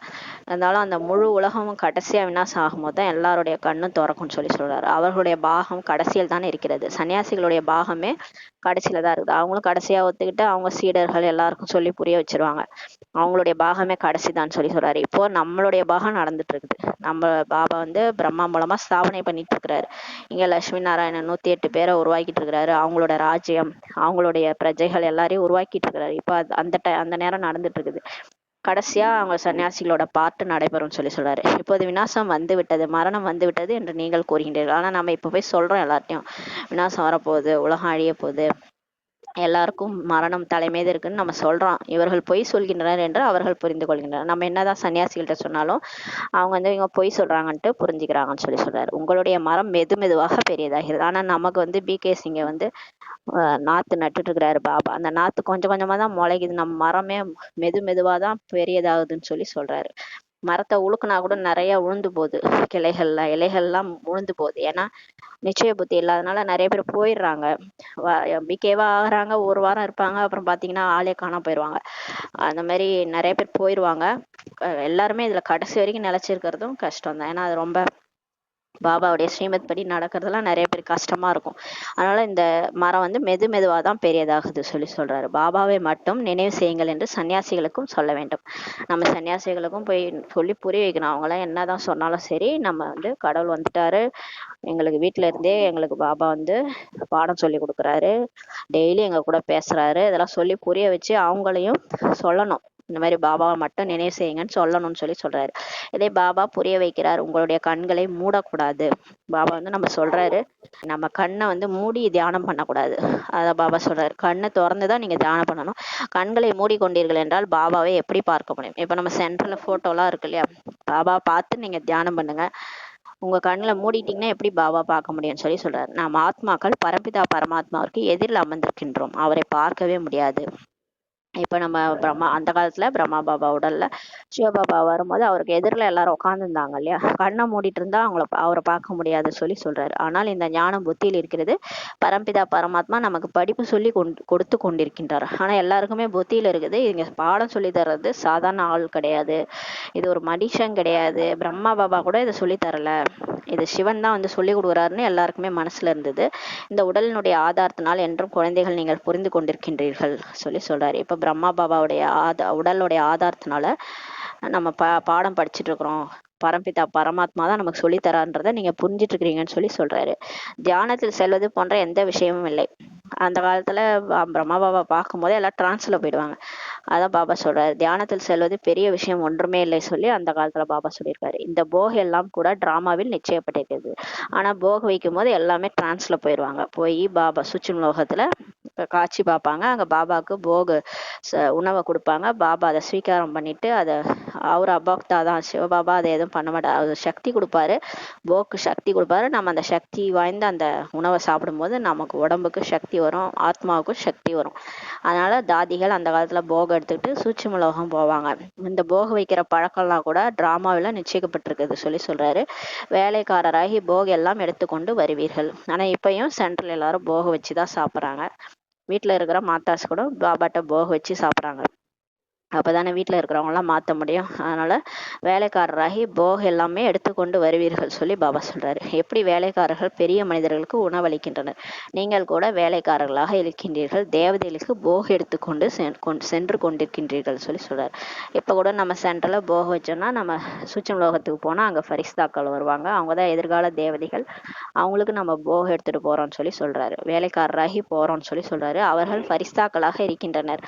அதனால அந்த முழு உலகமும் கடைசியா விநாசம் ஆகும்போது தான் எல்லாருடைய கண்ணும் திறக்கும்னு சொல்லி சொல்றாரு. அவர்களுடைய பாகம் கடைசியில் தானே இருக்கிறது. சன்னியாசிகளுடைய பாகமே கடைசியில தான் இருக்குது. அவங்களும் கடைசியா ஒத்துக்கிட்டு அவங்க சீடர்கள் எல்லாருக்கும் சொல்லி புரிய வச்சிருவாங்க. அவங்களுடைய பாகமே கடைசிதான் சொல்லி சொல்றாரு. இப்போ நம்மளுடைய பாகம் நடந்துட்டு இருக்குது. நம்ம பாபா வந்து பிரம்மா மூலமா ஸ்தாபனை பண்ணிட்டு இருக்கிறாரு. இங்க லட்சுமி நாராயணன் 108 பேரை உருவாக்கிட்டு இருக்கிறாரு. அவங்களோட ராஜ்யம், அவங்களுடைய பிரஜைகள் எல்லாரையும் உருவாக்கிட்டு இருக்கிறாரு. இப்போ அந்த நேரம் நடந்துட்டு இருக்குது. கடைசியா அவங்க சன்னியாசிகளோட பாட்டு நடைபெறும் சொல்லி சொல்றாரு. இப்போது விநாசம் வந்து விட்டது, மரணம் வந்து விட்டது என்று நீங்கள் கூறுகின்றீர்கள். ஆனா நம்ம இப்ப போய் சொல்றோம் எல்லார்ட்டையும், விநாசம் வரப்போகுது, உலகம் அழிய போகுது, எல்லாருக்கும் மரணம் தலைமீது இருக்குன்னு நம்ம சொல்றோம். இவர்கள் பொய் சொல்கின்றனர் என்று அவர்கள் புரிந்து கொள்கின்றனர். நம்ம என்னதான் சன்னியாசிகள்கிட்ட சொன்னாலும் அவங்க வந்து இவங்க பொய் சொல்றாங்கன்ட்டு புரிஞ்சுக்கிறாங்கன்னு சொல்லி சொல்றாரு. உங்களுடைய மரம் மெதுவாக பெரியதாகிறது. ஆனா நமக்கு வந்து பிகே சிங்க வந்து நாத்து நட்டுட்டு இருக்கிறாரு பாபா. அந்த நாத்து கொஞ்சம் கொஞ்சமா தான் முளைக்குது. நம்ம மரமே மெதுவாதான் பெரியதாகுதுன்னு சொல்லி சொல்றாரு. மரத்தை உழுக்குனா கூட நிறைய உழுந்து போகுது, இலைகள்லாம் உழுந்து போகுது. ஏன்னா நிச்சய புத்தி இல்லாதனால நிறைய பேர் போயிடுறாங்க. பிகேவா ஆகுறாங்க, ஒரு வாரம் இருப்பாங்க, அப்புறம் பாத்தீங்கன்னா ஆளே காணாம போயிடுவாங்க. அந்த மாதிரி நிறைய பேர் போயிடுவாங்க. எல்லாருமே இதுல கடைசி வரைக்கும் நிலைச்சிருக்கிறதும் கஷ்டம் தான். ஏன்னா அது ரொம்ப பாபாவுடைய ஸ்ரீமத் படி நடக்கிறதுலாம் நிறைய பேர் கஷ்டமா இருக்கும். அதனால இந்த மரம் வந்து மெதுவா தான் பெரியதாகுது சொல்லி சொல்றாரு. பாபாவை மட்டும் நினைவு செய்யுங்கள் என்று சன்னியாசிகளுக்கும் சொல்ல வேண்டும். நம்ம சன்னியாசிகளுக்கும் போய் சொல்லி புரிய வைக்கணும். அவங்களாம் என்னதான் சொன்னாலும் சரி, நம்ம வந்து கடவுள் வந்துட்டாரு, எங்களுக்கு வீட்டுல இருந்தே எங்களுக்கு பாபா வந்து பாடம் சொல்லி கொடுக்குறாரு, டெய்லி எங்க கூட பேசுறாரு, இதெல்லாம் சொல்லி புரிய வச்சு அவங்களையும் சொல்லணும். இந்த மாதிரி பாபாவை மட்டும் நினைவு செய்யுங்கன்னு சொல்லணும்னு சொல்லி சொல்றாரு. இதே பாபா புரிய வைக்கிறார், உங்களுடைய கண்களை மூடக்கூடாது. பாபா வந்து நம்ம சொல்றாரு, நம்ம கண்ணை வந்து மூடி தியானம் பண்ணக்கூடாது. அத பாபா சொல்றாரு, கண்ணை திறந்துதான் நீங்க தியானம் பண்ணணும். கண்களை மூடிக்கொண்டீர்கள் என்றால் பாபாவை எப்படி பார்க்க முடியும்? இப்ப நம்ம சென்டர்ல போட்டோ எல்லாம் இருக்கு இல்லையா, பாபா பார்த்து நீங்க தியானம் பண்ணுங்க. உங்க கண்ணுல மூடிட்டீங்கன்னா எப்படி பாபா பார்க்க முடியும்னு சொல்லி சொல்றாரு. நாம் ஆத்மாக்கள் பரம்பிதா பரமாத்மாவிற்கு எதிரில் அமர்ந்திருக்கின்றோம், அவரை பார்க்கவே முடியாது. இப்ப நம்ம அந்த காலத்துல பிரம்மா பாபா உடல்ல சிவபாபா வரும்போது அவருக்கு எதிரில எல்லாரும் உட்கார்ந்துருந்தாங்க இல்லையா, கண்ணை மூடிட்டு இருந்தா அவரை பார்க்க முடியாதுன்னு சொல்லி சொல்றாரு. ஆனால் இந்த ஞானம் புத்தியில் இருக்கிறது. பரம்பிதா பரமாத்மா நமக்கு படிப்பு சொல்லி கொடுத்து கொண்டிருக்கின்றார். ஆனா எல்லாருக்குமே புத்தியில இருக்குது. இங்க பாடம் சொல்லி தர்றது சாதாரண ஆள் கிடையாது, இது ஒரு மனுஷன் கிடையாது. பிரம்மா பாபா கூட இதை சொல்லி தரல, இது சிவன் தான் வந்து சொல்லி கொடுக்குறாருன்னு எல்லாருக்குமே மனசுல இருந்தது. இந்த உடலினுடைய ஆதாரத்தினால் என்றும் குழந்தைகள் நீங்கள் புரிந்து கொண்டிருக்கின்றீர்கள் சொல்லி சொல்றாரு. இப்ப பிரம்மா பாபாவுடைய உடலுடைய ஆதாரத்தினால நம்ம பாடம் படிச்சுட்டு இருக்கிறோம். பரம்பிதா பரமாத்மா தான் நமக்கு சொல்லி தரான்றதை நீங்க புரிஞ்சிட்டு இருக்கிறீங்கன்னு சொல்லி சொல்றாரு. தியானத்தில் செல்வது போன்ற எந்த விஷயமும் இல்லை. அந்த காலத்துல பிரம்மா பாபா பார்க்கும் போதே எல்லாம் டிரான்ஸ்ல போயிடுவாங்க. அதான் பாபா சொல்றாரு, தியானத்தில் செல்வது பெரிய விஷயம் ஒன்றுமே இல்லை சொல்லி அந்த காலத்துல பாபா சொல்லியிருக்காரு. இந்த போக எல்லாம் கூட டிராமாவில் நிச்சயப்பட்டிருக்கிறது. ஆனா போக வைக்கும் போது எல்லாமே டிரான்ஸ்ல போயிடுவாங்க. போய் பாபா சுச்சும் லோகத்துல காட்சி பார்ப்பாங்க. அங்க பாபாவுக்கு போக உணவை கொடுப்பாங்க. பாபா அதை ஸ்வீகாரம் பண்ணிட்டு அதை அவர் அபோக்தா தான், சிவபாபா அதை எதுவும் பண்ண மாட்டார். அவர் சக்தி கொடுப்பாரு, போக்கு சக்தி கொடுப்பாரு. நம்ம அந்த சக்தி வாய்ந்த அந்த உணவை சாப்பிடும்போது நமக்கு உடம்புக்கு சக்தி வரும், ஆத்மாவுக்கும் சக்தி வரும். அதனால தாதிகள் அந்த காலத்துல போகம் எடுத்துக்கிட்டு சூட்சும லோகம் போவாங்க. இந்த போக வைக்கிற பழக்கம்லாம் கூட டிராமாவில நிச்சயிக்கப்பட்டிருக்குது சொல்லி சொல்றாரு. வேலைக்காரராகி போக எல்லாம் எடுத்துக்கொண்டு வருவீர்கள். ஆனா இப்பயும் சென்ட்ரல் எல்லாரும் போக வச்சுதான் சாப்பிட்றாங்க. வீட்டுல இருக்கிற மாதாஸ் கூட பாபாட்ட போக வச்சு சாப்பிட்றாங்க. அப்பதானே வீட்டுல இருக்கிறவங்க எல்லாம் மாத்த முடியும். அதனால வேலைக்காரராகி போக எல்லாமே எடுத்துக்கொண்டு வருவீர்கள் சொல்லி பாபா சொல்றாரு. எப்படி வேலைக்காரர்கள் பெரிய மனிதர்களுக்கு உணவளிக்கின்றனர், நீங்கள் கூட வேலைக்காரர்களாக இருக்கின்றீர்கள், தேவதைகளுக்கு போக எடுத்துக்கொண்டு சென்று கொண்டிருக்கின்றீர்கள் சொல்லி சொல்றாரு. இப்ப கூட நம்ம சென்டர்ல போக வச்சோம்னா நம்ம சூட்சும லோகத்துக்கு போனா அங்க ஃபரிஸ்தாக்கள் வருவாங்க, அவங்கதான் எதிர்கால தேவதைகள். அவங்களுக்கு நம்ம போக எடுத்துட்டு போறோம்னு சொல்லி சொல்றாரு. வேலைக்காரராகி போறோம்னு சொல்லி சொல்றாரு. அவர்கள் ஃபரிஸ்தாக்களாக இருக்கின்றனர்.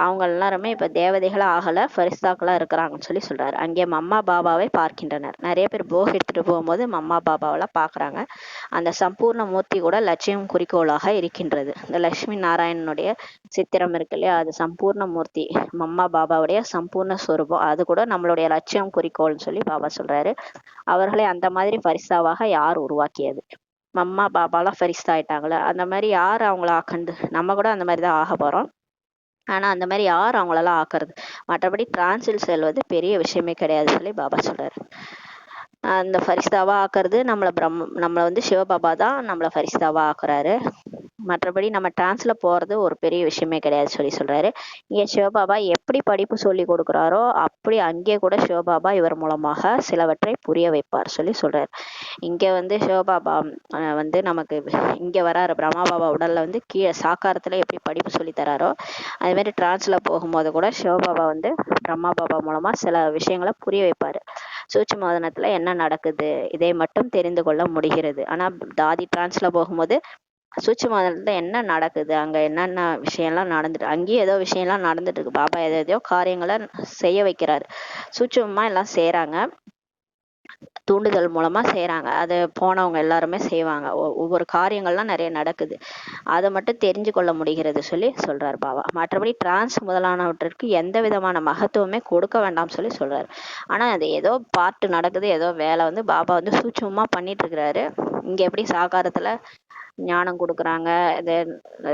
அவங்க எல்லாருமே இப்ப தேவதைகளா ஆகல, ஃபரிஸ்தாக்களா இருக்கிறாங்கன்னு சொல்லி சொல்றாரு. அங்கே மம்மா பாபாவை பார்க்கின்றனர். நிறைய பேர் போக எடுத்துட்டு போகும்போது மம்மா பாபாவெல்லாம் பாக்குறாங்க. அந்த சம்பூர்ண மூர்த்தி கூட லட்சியம் குறிக்கோளாக இருக்கின்றது. இந்த லட்சுமி நாராயணனுடைய சித்திரம் இருக்கு இல்லையா, அது சம்பூர்ண மூர்த்தி, மம்மா பாபாவுடைய சம்பூர்ண ஸ்வரூபம். அது கூட நம்மளுடைய லட்சியம் குறிக்கோள்னு சொல்லி பாபா சொல்றாரு. அவர்களை அந்த மாதிரி ஃபரிஸ்தாவாக யார் உருவாக்கியது? மம்மா பாபாலாம் ஃபரிஸ்தா ஆயிட்டாங்களே, அந்த மாதிரி யார் அவங்கள ஆக்கண்டு? நம்ம கூட அந்த மாதிரி தான் ஆக போறோம். ஆனா அந்த மாதிரி யார் அவங்களெல்லாம் ஆக்குறது? மற்றபடி டிரான்ஸில் செல்வது பெரிய விஷயமே கிடையாது சொல்லி பாபா சொல்றாரு. அந்த ஃபரிஸ்தாவா ஆக்குறது நம்மளை வந்து சிவபாபா தான் நம்மளை ஃபரிஸ்தாவா ஆக்குறாரு. மற்றபடி நம்ம டிரான்ஸ்ல போறது ஒரு பெரிய விஷயமே கிடையாது சொல்லி சொல்றாரு. இங்க சிவபாபா எப்படி படிப்பு சொல்லி கொடுக்குறாரோ அப்படி அங்கே கூட சிவபாபா இவர் மூலமாக சிலவற்றை புரிய வைப்பார் சொல்லி சொல்றாரு. இங்க வந்து சிவபாபா வந்து நமக்கு இங்க வராரு பிரம்மா பாபா உடல்ல வந்து கீழே சாக்காரத்துல எப்படி படிப்பு சொல்லி தராரோ அதே மாதிரி டிரான்ஸ்ல போகும்போது கூட சிவபாபா வந்து பிரம்மா பாபா மூலமா சில விஷயங்களை புரிய வைப்பாரு. சூட்சும என்ன நடக்குது இதை மட்டும் தெரிந்து கொள்ள முடிகிறது. ஆனா தாதி டிரான்ஸ்ல போகும்போது சூட்சுமத்துல என்ன நடக்குது, அங்க என்னென்ன விஷயம்லாம் நடந்துட்டு, அங்கேயும் ஏதோ விஷயம்லாம் நடந்துட்டு இருக்கு. பாபா எதையோ காரியங்களை செய்ய வைக்கிறாரு. சூட்சுமமா எல்லாம் செய்யறாங்க, தூண்டுதல் மூலமா செய்யறாங்க. அது போனவங்க எல்லாருமே செய்வாங்க. ஒவ்வொரு காரியங்கள்லாம் நிறைய நடக்குது, அதை மட்டும் தெரிஞ்சு கொள்ள முடிகிறது சொல்லி சொல்றாரு பாபா. மற்றபடி டிரான்ஸ் முதலானவற்றிற்கு எந்த விதமான மகத்துவமே கொடுக்க வேண்டாம் சொல்லி சொல்றாரு. ஆனா அது ஏதோ பார்ட் நடக்குது, ஏதோ வேலை வந்து பாபா வந்து சூட்சுமமா பண்ணிட்டு இருக்கிறாரு. இங்க எப்படி சாகாரத்துல ஞானம் கொடுக்குறாங்க, இது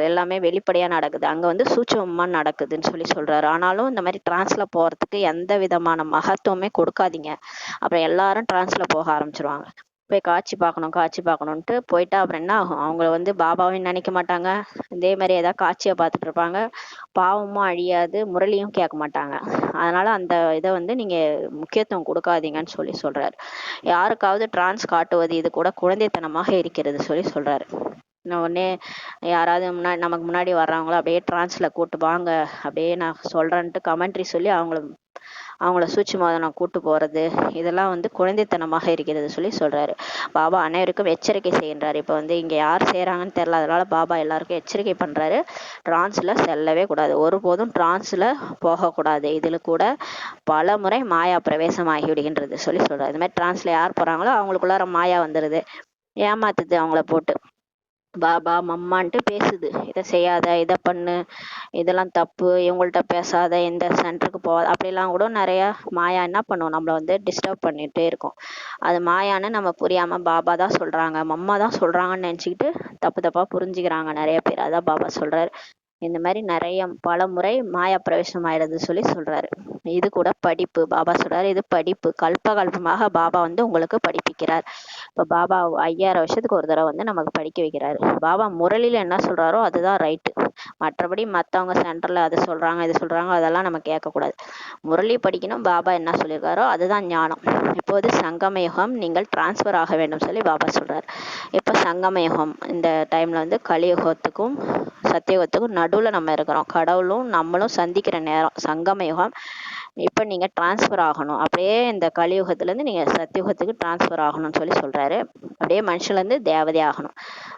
எல்லாமே வெளிப்படையா நடக்குது, அங்க வந்து சூட்சுமமா நடக்குதுன்னு சொல்லி சொல்றாரு. ஆனாலும் இந்த மாதிரி டிரான்ஸ்ல போறதுக்கு எந்த விதமான மகத்துவமே கொடுக்காதீங்க. அப்புறம் எல்லாரும் டிரான்ஸ்ல போக ஆரம்பிச்சிருவாங்க. போய் காட்சி பார்க்கணும்ட்டு போயிட்டா அப்புறம் என்ன ஆகும்? அவங்க வந்து பாபாவையும் நினைக்க மாட்டாங்க, இதே மாதிரி ஏதாவது காட்சியை பார்த்துட்டு இருப்பாங்க, பாவமும் அழியாது, முரளியும் கேட்க மாட்டாங்க. அதனால அந்த இதை வந்து நீங்க முக்கியத்துவம் கொடுக்காதீங்கன்னு சொல்லி சொல்றாரு. யாருக்காவது டிரான்ஸ் காட்டுவது இது கூட குழந்தைத்தனமாக இருக்கிறது சொல்லி சொல்றாரு. உடனே யாராவது நமக்கு முன்னாடி வர்றவங்கள அப்படியே டிரான்ஸ்ல கூட்டு வாங்க, அப்படியே நான் சொல்றேன்ட்டு கமெண்ட்ரி சொல்லி அவங்கள சூட்சும கூட்டு போறது, இதெல்லாம் வந்து குழந்தைத்தனமாக இருக்கிறது சொல்லி சொல்றாரு. பாபா அனைவருக்கும் எச்சரிக்கை செய்கின்றாரு. இப்ப வந்து இங்க யார் செய்யறாங்கன்னு தெரியல, அதனால பாபா எல்லாருக்கும் எச்சரிக்கை பண்றாரு. டிரான்ஸ்ல செல்லவே கூடாது, ஒருபோதும் டிரான்ஸ்ல போகக்கூடாது. இதுல கூட பல முறை மாயா பிரவேசம் ஆகி விடுகின்றது சொல்லி சொல்றாரு. இந்த மாதிரி டிரான்ஸ்ல யார் போறாங்களோ அவங்களுக்குள்ளார மாயா வந்துருது, ஏமாத்துது அவங்கள போட்டு. பாபா மம்மான்ட்டு பேசுது, இதை செய்யாத, இதை பண்ணு, இதெல்லாம் தப்பு, இவங்கள்ட்ட பேசாத, இந்த சென்டருக்கு போகாத, அப்படிலாம் கூட நிறைய மாயா என்ன பண்ணுவோம், நம்மளை வந்து டிஸ்டர்ப் பண்ணிட்டே இருக்கும். அது மாயான்னு நம்ம புரியாம பாபா தான் சொல்றாங்க, மம்மா தான் சொல்றாங்கன்னு நினைச்சுக்கிட்டு தப்பா புரிஞ்சுக்கிறாங்க நிறைய பேர். அதான் பாபா சொல்றாரு, இந்த மாதிரி நிறைய பல முறை மாயா பிரவேசம் ஆயிடுது சொல்லி சொல்றாரு. இது கூட படிப்பு. பாபா சொல்றாரு இது படிப்பு, கல்பமாக பாபா வந்து உங்களுக்கு படிப்பிக்கிறார். இப்ப பாபா 5000 வருஷத்துக்கு ஒரு தடவை வந்து நமக்கு படிக்க வைக்கிறாரு. பாபா முரளியில என்ன சொல்றாரோ அதுதான் ரைட்டு. மற்றபடி மத்தவங்க சென்டர்ல அது சொல்றாங்க இது சொல்றாங்க அதெல்லாம் நம்ம கேட்கக்கூடாது. முரளி படிக்கணும், பாபா என்ன சொல்லியிருக்காரோ அதுதான் ஞானம். இப்போது சங்கம யுகம், நீங்கள் டிரான்ஸ்பர் ஆக வேண்டும் சொல்லி பாபா சொல்றாரு. இப்ப சங்கம யுகம் இந்த டைம்ல வந்து கலியுகத்துக்கும் சத்தியுகத்துக்கும் நடுவுல நம்ம இருக்கிறோம். கடவுளும் நம்மளும் சந்திக்கிற நேரம் சங்கம யுகம். இப்ப நீங்க டிரான்ஸ்பர் ஆகணும், அப்படியே இந்த கலியுகத்துல இருந்து நீங்க சத்தியுகத்துக்கு டிரான்ஸ்பர் ஆகணும்னு சொல்லி சொல்றாரு. அப்படியே மனுஷன்ல இருந்து தேவதை ஆகணும்.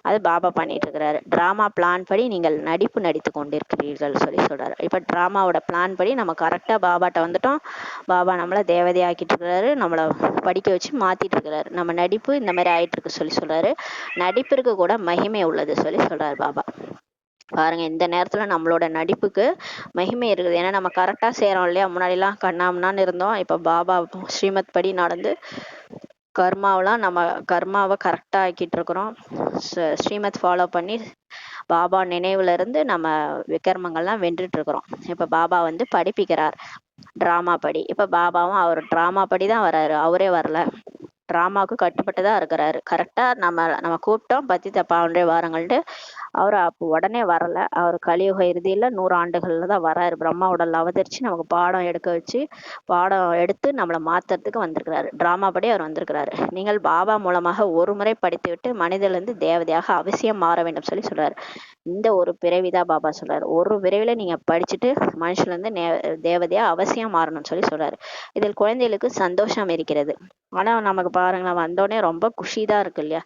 அது பாபா பண்ணிட்டு இருக்கிறாரு. டிராமா பிளான் படி நீங்கள் நடித்து கொண்டிருக்கிறீர்கள் சொல்லி சொல்றாரு. இப்ப டிராமாவோட பிளான் படி நம்ம கரெக்டா பாபாட்ட வந்துட்டோம். பாபா நம்மள தேவதை ஆக்கிட்டு இருக்கிறாரு, நம்மள படிக்க வச்சு மாத்திட்டு இருக்கிறாரு. நம்ம நடிப்பு இந்த மாதிரி ஆயிட்டு இருக்கு சொல்லி சொல்றாரு. நடிப்பிற்கு கூட மகிமை உள்ளது சொல்லி சொல்றாரு பாபா. பாருங்க இந்த நேரத்துல நம்மளோட நடிப்புக்கு மகிமை இருக்குது. ஏன்னா நம்ம கரெக்டா செய்றோம் இல்லையா. முன்னாடிலாம் கண்ணாமண்ணான்னு இருந்தோம். இப்ப பாபா ஸ்ரீமத் படி நடந்து கர்மாவெல்லாம் நம்ம கர்மாவை கரெக்டா ஆக்கிட்டு இருக்கிறோம். ஸ்ரீமத் ஃபாலோ பண்ணி பாபா நினைவுல இருந்து நம்ம விக்ரமங்கள்லாம் வென்றுட்டு இருக்கிறோம். இப்ப பாபா வந்து படிப்பிக்கிறார் டிராமா படி. இப்ப பாபாவும் அவர் டிராமா படி தான் வர்றாரு, அவரே வரல. டிராமாவுக்கு கட்டுப்பட்டு தான் இருக்கிறாரு. கரெக்டா நம்ம கூப்பிட்டோம் பத்தி தப்பாண்டே வாரங்கள்ட்டு அவர் அப்போ உடனே வரல. அவர் கலியுக இறுதியில 100 ஆண்டுகள்ல தான் வராரு. பிரம்மா உடல்ல அவதரிச்சு நமக்கு பாடம் எடுக்க வச்சு பாடம் எடுத்து நம்மளை மாத்துறதுக்கு வந்திருக்கிறாரு. டிராமா படி அவர் வந்திருக்கிறாரு. நீங்கள் பாபா மூலமாக ஒரு முறை படித்துவிட்டு மனிதனிலிருந்து தேவதையாக அவசியம் மாற வேண்டும் சொல்லி சொல்றாரு. இந்த ஒரு பிறவிதான் பாபா சொல்றாரு. ஒரு பிறவில நீங்க படிச்சுட்டு மனுஷன்ல இருந்து தேவதையா அவசியம் மாறணும்னு சொல்லி சொல்றாரு. இதில் குழந்தைகளுக்கு சந்தோஷம் இருக்கிறது. ஆனா நமக்கு பாருங்களேன், வந்தோடனே ரொம்ப குஷி தான் இருக்கு இல்லையா.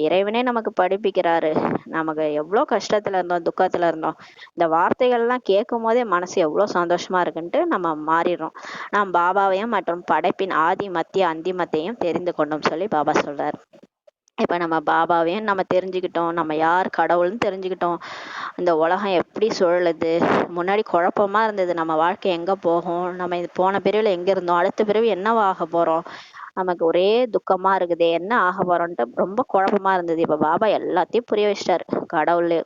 இறைவனே நமக்கு படிப்பிக்கிறாரு. நமக்கு எவ்வளவு கஷ்டத்துல இருந்தோம், துக்கத்துல இருந்தோம், இந்த வார்த்தைகள் எல்லாம் கேட்கும் போதே மனசு எவ்வளவு சந்தோஷமா இருக்குன்ட்டு நம்ம மாறிடுறோம். நாம் பாபாவையும் மற்றும் படைப்பின் ஆதி மத்திய அந்திமத்தையும் தெரிந்து கொண்டோம் சொல்லி பாபா சொல்றாரு. இப்ப நம்ம பாபாவையும் நம்ம தெரிஞ்சுக்கிட்டோம், நம்ம யார் கடவுள்னு தெரிஞ்சுக்கிட்டோம், இந்த உலகம் எப்படி சுழலுது. முன்னாடி குழப்பமா இருந்தது, நம்ம வாழ்க்கை எங்க போகும், நம்ம இது போன பிறவில எங்க இருந்தோம், அடுத்த பிறவி என்னவா போறோம், நமக்கு ஒரே துக்கமா இருக்குது, என்ன ஆக போறோம்ட்டு ரொம்ப குழப்பமா இருந்தது. இப்ப பாபா எல்லாத்தையும் புரிய வச்சிட்டாரு.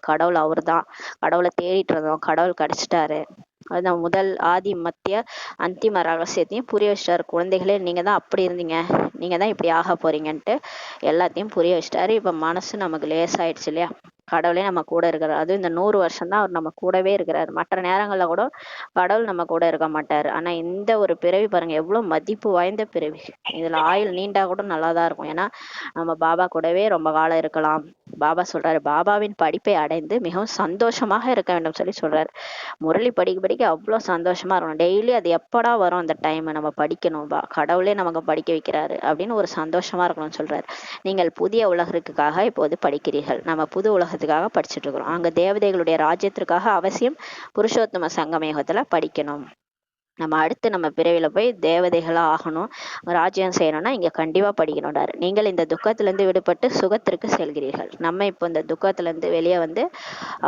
கடவுள் அவர்தான். கடவுளை தேடிட்டு இருந்தோம், கடவுள் கிடைச்சிட்டாரு. அதுதான் முதல் ஆதி மத்திய அந்திம ரகசியத்தையும் புரிய வச்சிட்டாரு. குழந்தைகளே நீங்க தான் அப்படி இருந்தீங்க, நீங்க தான் இப்படி ஆக போறீங்கன்ட்டு எல்லாத்தையும் புரிய வச்சிட்டாரு. இப்ப மனசு நமக்கு லேசாயிடுச்சு இல்லையா. கடவுளே நம்ம கூட இருக்கிறார். அதுவும் இந்த 100 வருஷம் தான் அவர் நம்ம கூடவே இருக்கிறாரு. மற்ற நேரங்கள்ல கூட கடவுள் நம்ம கூட இருக்க மாட்டாரு. ஆனா இந்த ஒரு பிறவி பாருங்க எவ்வளவு மதிப்பு வாய்ந்த பிறவி. இதுல ஆயுள் நீண்டா கூட நல்லாதான் இருக்கும். ஏன்னா நம்ம பாபா கூடவே ரொம்ப காலம் இருக்கலாம். பாபா சொல்றாரு, பாபாவின் படிப்பை அடைந்து மிகவும் சந்தோஷமாக இருக்க வேண்டும் சொல்லி சொல்றாரு. முரளி படிக்க படிக்க அவ்வளவு சந்தோஷமா இருக்கணும். டெய்லி அது எப்படா வரும் அந்த டைம் நம்ம படிக்கணும், கடவுளே நமக்கு படிக்க வைக்கிறாரு அப்படின்னு ஒரு சந்தோஷமா இருக்கணும்னு சொல்றாரு. நீங்கள் புதிய உலகத்துக்காக இப்போது படிக்கிறீர்கள். நம்ம புது உலகத்துக்காக படிச்சுட்டு இருக்கிறோம். அங்க தேவதைகளுடைய ராஜ்யத்திற்காக அவசியம் புருஷோத்தம சங்கமயுகத்துல படிக்கணும். நம்ம அடுத்து நம்ம பிறவில போய் தேவதைகளா ஆகணும், ராஜ்யம் செய்யணும்னா இங்க கண்டிப்பா படிக்கணும்டாரு. நீங்கள் இந்த துக்கத்துல இருந்து விடுபட்டு சுகத்திற்கு செல்கிறீர்கள். நம்ம இப்போ இந்த துக்கத்துல இருந்து வெளியே வந்து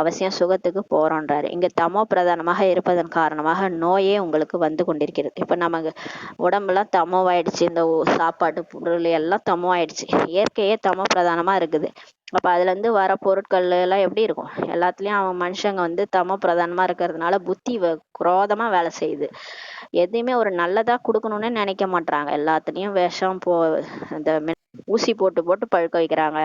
அவசியம் சுகத்துக்கு போறோம்ன்றாரு. இங்க தமோ பிரதானமாக இருப்பதன் காரணமாக நோயே உங்களுக்கு வந்து கொண்டிருக்கிறது. இப்ப நமக்கு உடம்பெல்லாம் தமோவாயிடுச்சு, இந்த சாப்பாட்டு பொருள் எல்லாம் தமோவாயிடுச்சு. இயற்கையே தமோ பிரதானமா இருக்குது. அப்ப அதுல இருந்து வர பொருட்கள் எல்லாம் எப்படி இருக்கும், எல்லாத்துலயும் அவன் மனுஷங்க வந்து தமோ பிரதானமா இருக்கிறதுனால புத்தி குரோதமா வேலை செய்யுது. எதையுமே ஒரு நல்லதா கொடுக்கணும்னு நினைக்க மாட்டாங்க. எல்லாத்துலயும் விஷம் இந்த ஊசி போட்டு போட்டு பழுக்க வைக்கிறாங்க.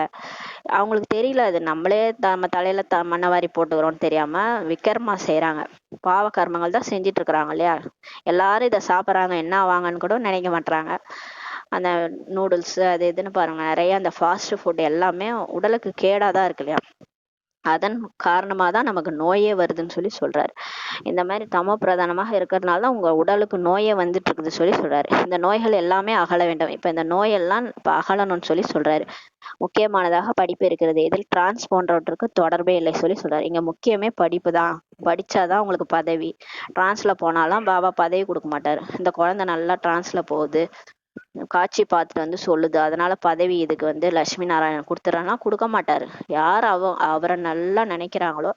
அவங்களுக்கு தெரியல, அது நம்மளே நம்ம தலையில மண்ணவாரி போட்டுக்கிறோம்னு தெரியாம விக்கிரமா செய்யறாங்க. பாவ கர்மங்கள் தான் செஞ்சிட்டு இருக்கிறாங்க இல்லையா. எல்லாரும் இதை சாப்பிட்றாங்க, என்ன ஆவாங்கன்னு கூட நினைக்க மாட்டாங்க. அந்த நூடுல்ஸ் அது இதுன்னு பாருங்க, நிறைய அந்த ஃபாஸ்ட் ஃபுட் எல்லாமே உடலுக்கு கேடாதான் இருக்கு இல்லையா. அதன் காரணமா தான் நமக்கு நோயே வருதுன்னு சொல்லி சொல்றாரு. இந்த மாதிரி தமோ பிரதானமாக இருக்கிறதுனால தான் உங்க உடலுக்கு நோயே வந்துட்டு இருக்குது சொல்லி சொல்றாரு. இந்த நோய்கள் எல்லாமே அகல வேண்டும். இப்ப இந்த நோயெல்லாம் இப்ப அகலணும்னு சொல்லி சொல்றாரு. முக்கியமானதாக படிப்பு இருக்கிறது, இதில் டிரான்ஸ் போன்றவற்றுக்கு தொடர்பே இல்லை சொல்லி சொல்றாரு. இங்க முக்கியமே படிப்பு தான். படிச்சாதான் உங்களுக்கு பதவி. டிரான்ஸ்ல போனாலும் பாபா பதவி கொடுக்க மாட்டாரு. இந்த குழந்தை நல்லா டிரான்ஸ்ல போகுது, காட்சி பார்த்துட்டு வந்து சொல்லுது, அதனால பதவி இதுக்கு வந்து லட்சுமி நாராயணன் கொடுத்துறான்னா கொடுக்க மாட்டாரு. யார் அவரை நல்லா நினைக்கிறாங்களோ,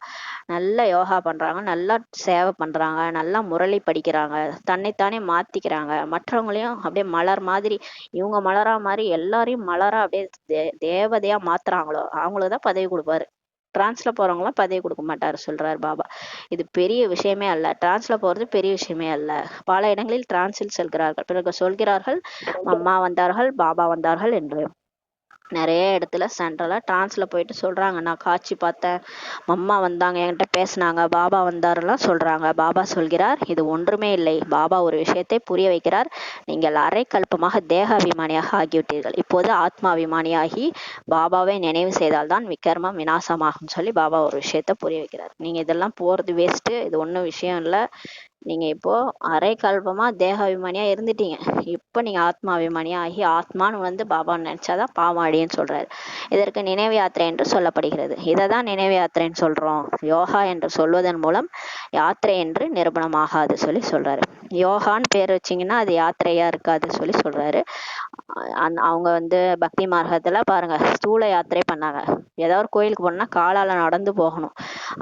நல்லா யோகா பண்றாங்க, நல்லா சேவை பண்றாங்க, நல்லா முரளி படிக்கிறாங்க, தன்னைத்தானே மாத்திக்கிறாங்க, மற்றவங்களையும் அப்படியே மலர் மாதிரி இவங்க மலரா மாதிரி எல்லாரையும் மலரா அப்படியே தேவதையா மாத்துறாங்களோ அவங்களுக்குதான் பதவி கொடுப்பாரு. டிரான்ஸ்ல போறவங்களாம் பதவி கொடுக்க மாட்டாரு சொல்றாரு பாபா. இது பெரிய விஷயமே அல்ல, டிரான்ஸ்ல போறது பெரிய விஷயமே அல்ல. பல இடங்களில் டிரான்ஸில் செல்கிறார்கள், பிறகு சொல்கிறார்கள் அம்மா வந்தார்கள் பாபா வந்தார்கள் என்று. நிறைய இடத்துல சென்ட்ரலா டிரான்ஸ்ல போயிட்டு சொல்றாங்க, நான் காட்சி பார்த்தேன், அம்மா வந்தாங்க என்கிட்ட பேசினாங்க, பாபா வந்தாருலாம் சொல்றாங்க. பாபா சொல்கிறார், இது ஒன்றுமே இல்லை. பாபா ஒரு விஷயத்தை புரிய வைக்கிறார். நீங்கள் அரை கல்பமாக தேக அபிமானியாக ஆகிவிட்டீர்கள், இப்போது ஆத்மா அபிமானியாகி பாபாவை நினைவு செய்தால்தான் விக்ரமம் விநாசமாகும் சொல்லி பாபா ஒரு விஷயத்த புரிய வைக்கிறார். நீங்க இதெல்லாம் போறது வேஸ்ட், இது ஒன்றும் விஷயம் இல்லை, நீங்க இப்போ அரை கல்பமா தேகாபிமானியா இருந்துட்டீங்க. இப்ப நீங்க ஆத்மாபிமானியா ஆகி ஆத்மான்னு வந்து பாபான்னு நினைச்சாதான் பாவம் அழியும்னு சொல்றாரு. இதற்கு நினைவு யாத்திரை என்று சொல்லப்படுகிறது. இதைதான் நினைவு யாத்திரைன்னு சொல்றோம். யோகா என்று சொல்வதன் மூலம் யாத்திரை என்று நிரூபணமாகாது சொல்லி சொல்றாரு. யோகான்னு பேர் வச்சீங்கன்னா அது யாத்திரையா இருக்காது சொல்லி சொல்றாரு. அவங்க வந்து பக்தி மார்க்கத்துல பாருங்க ஸ்தூல யாத்திரை பண்ணாங்க. ஏதாவது ஒரு கோயிலுக்கு போனோம்னா காலால நடந்து போகணும்.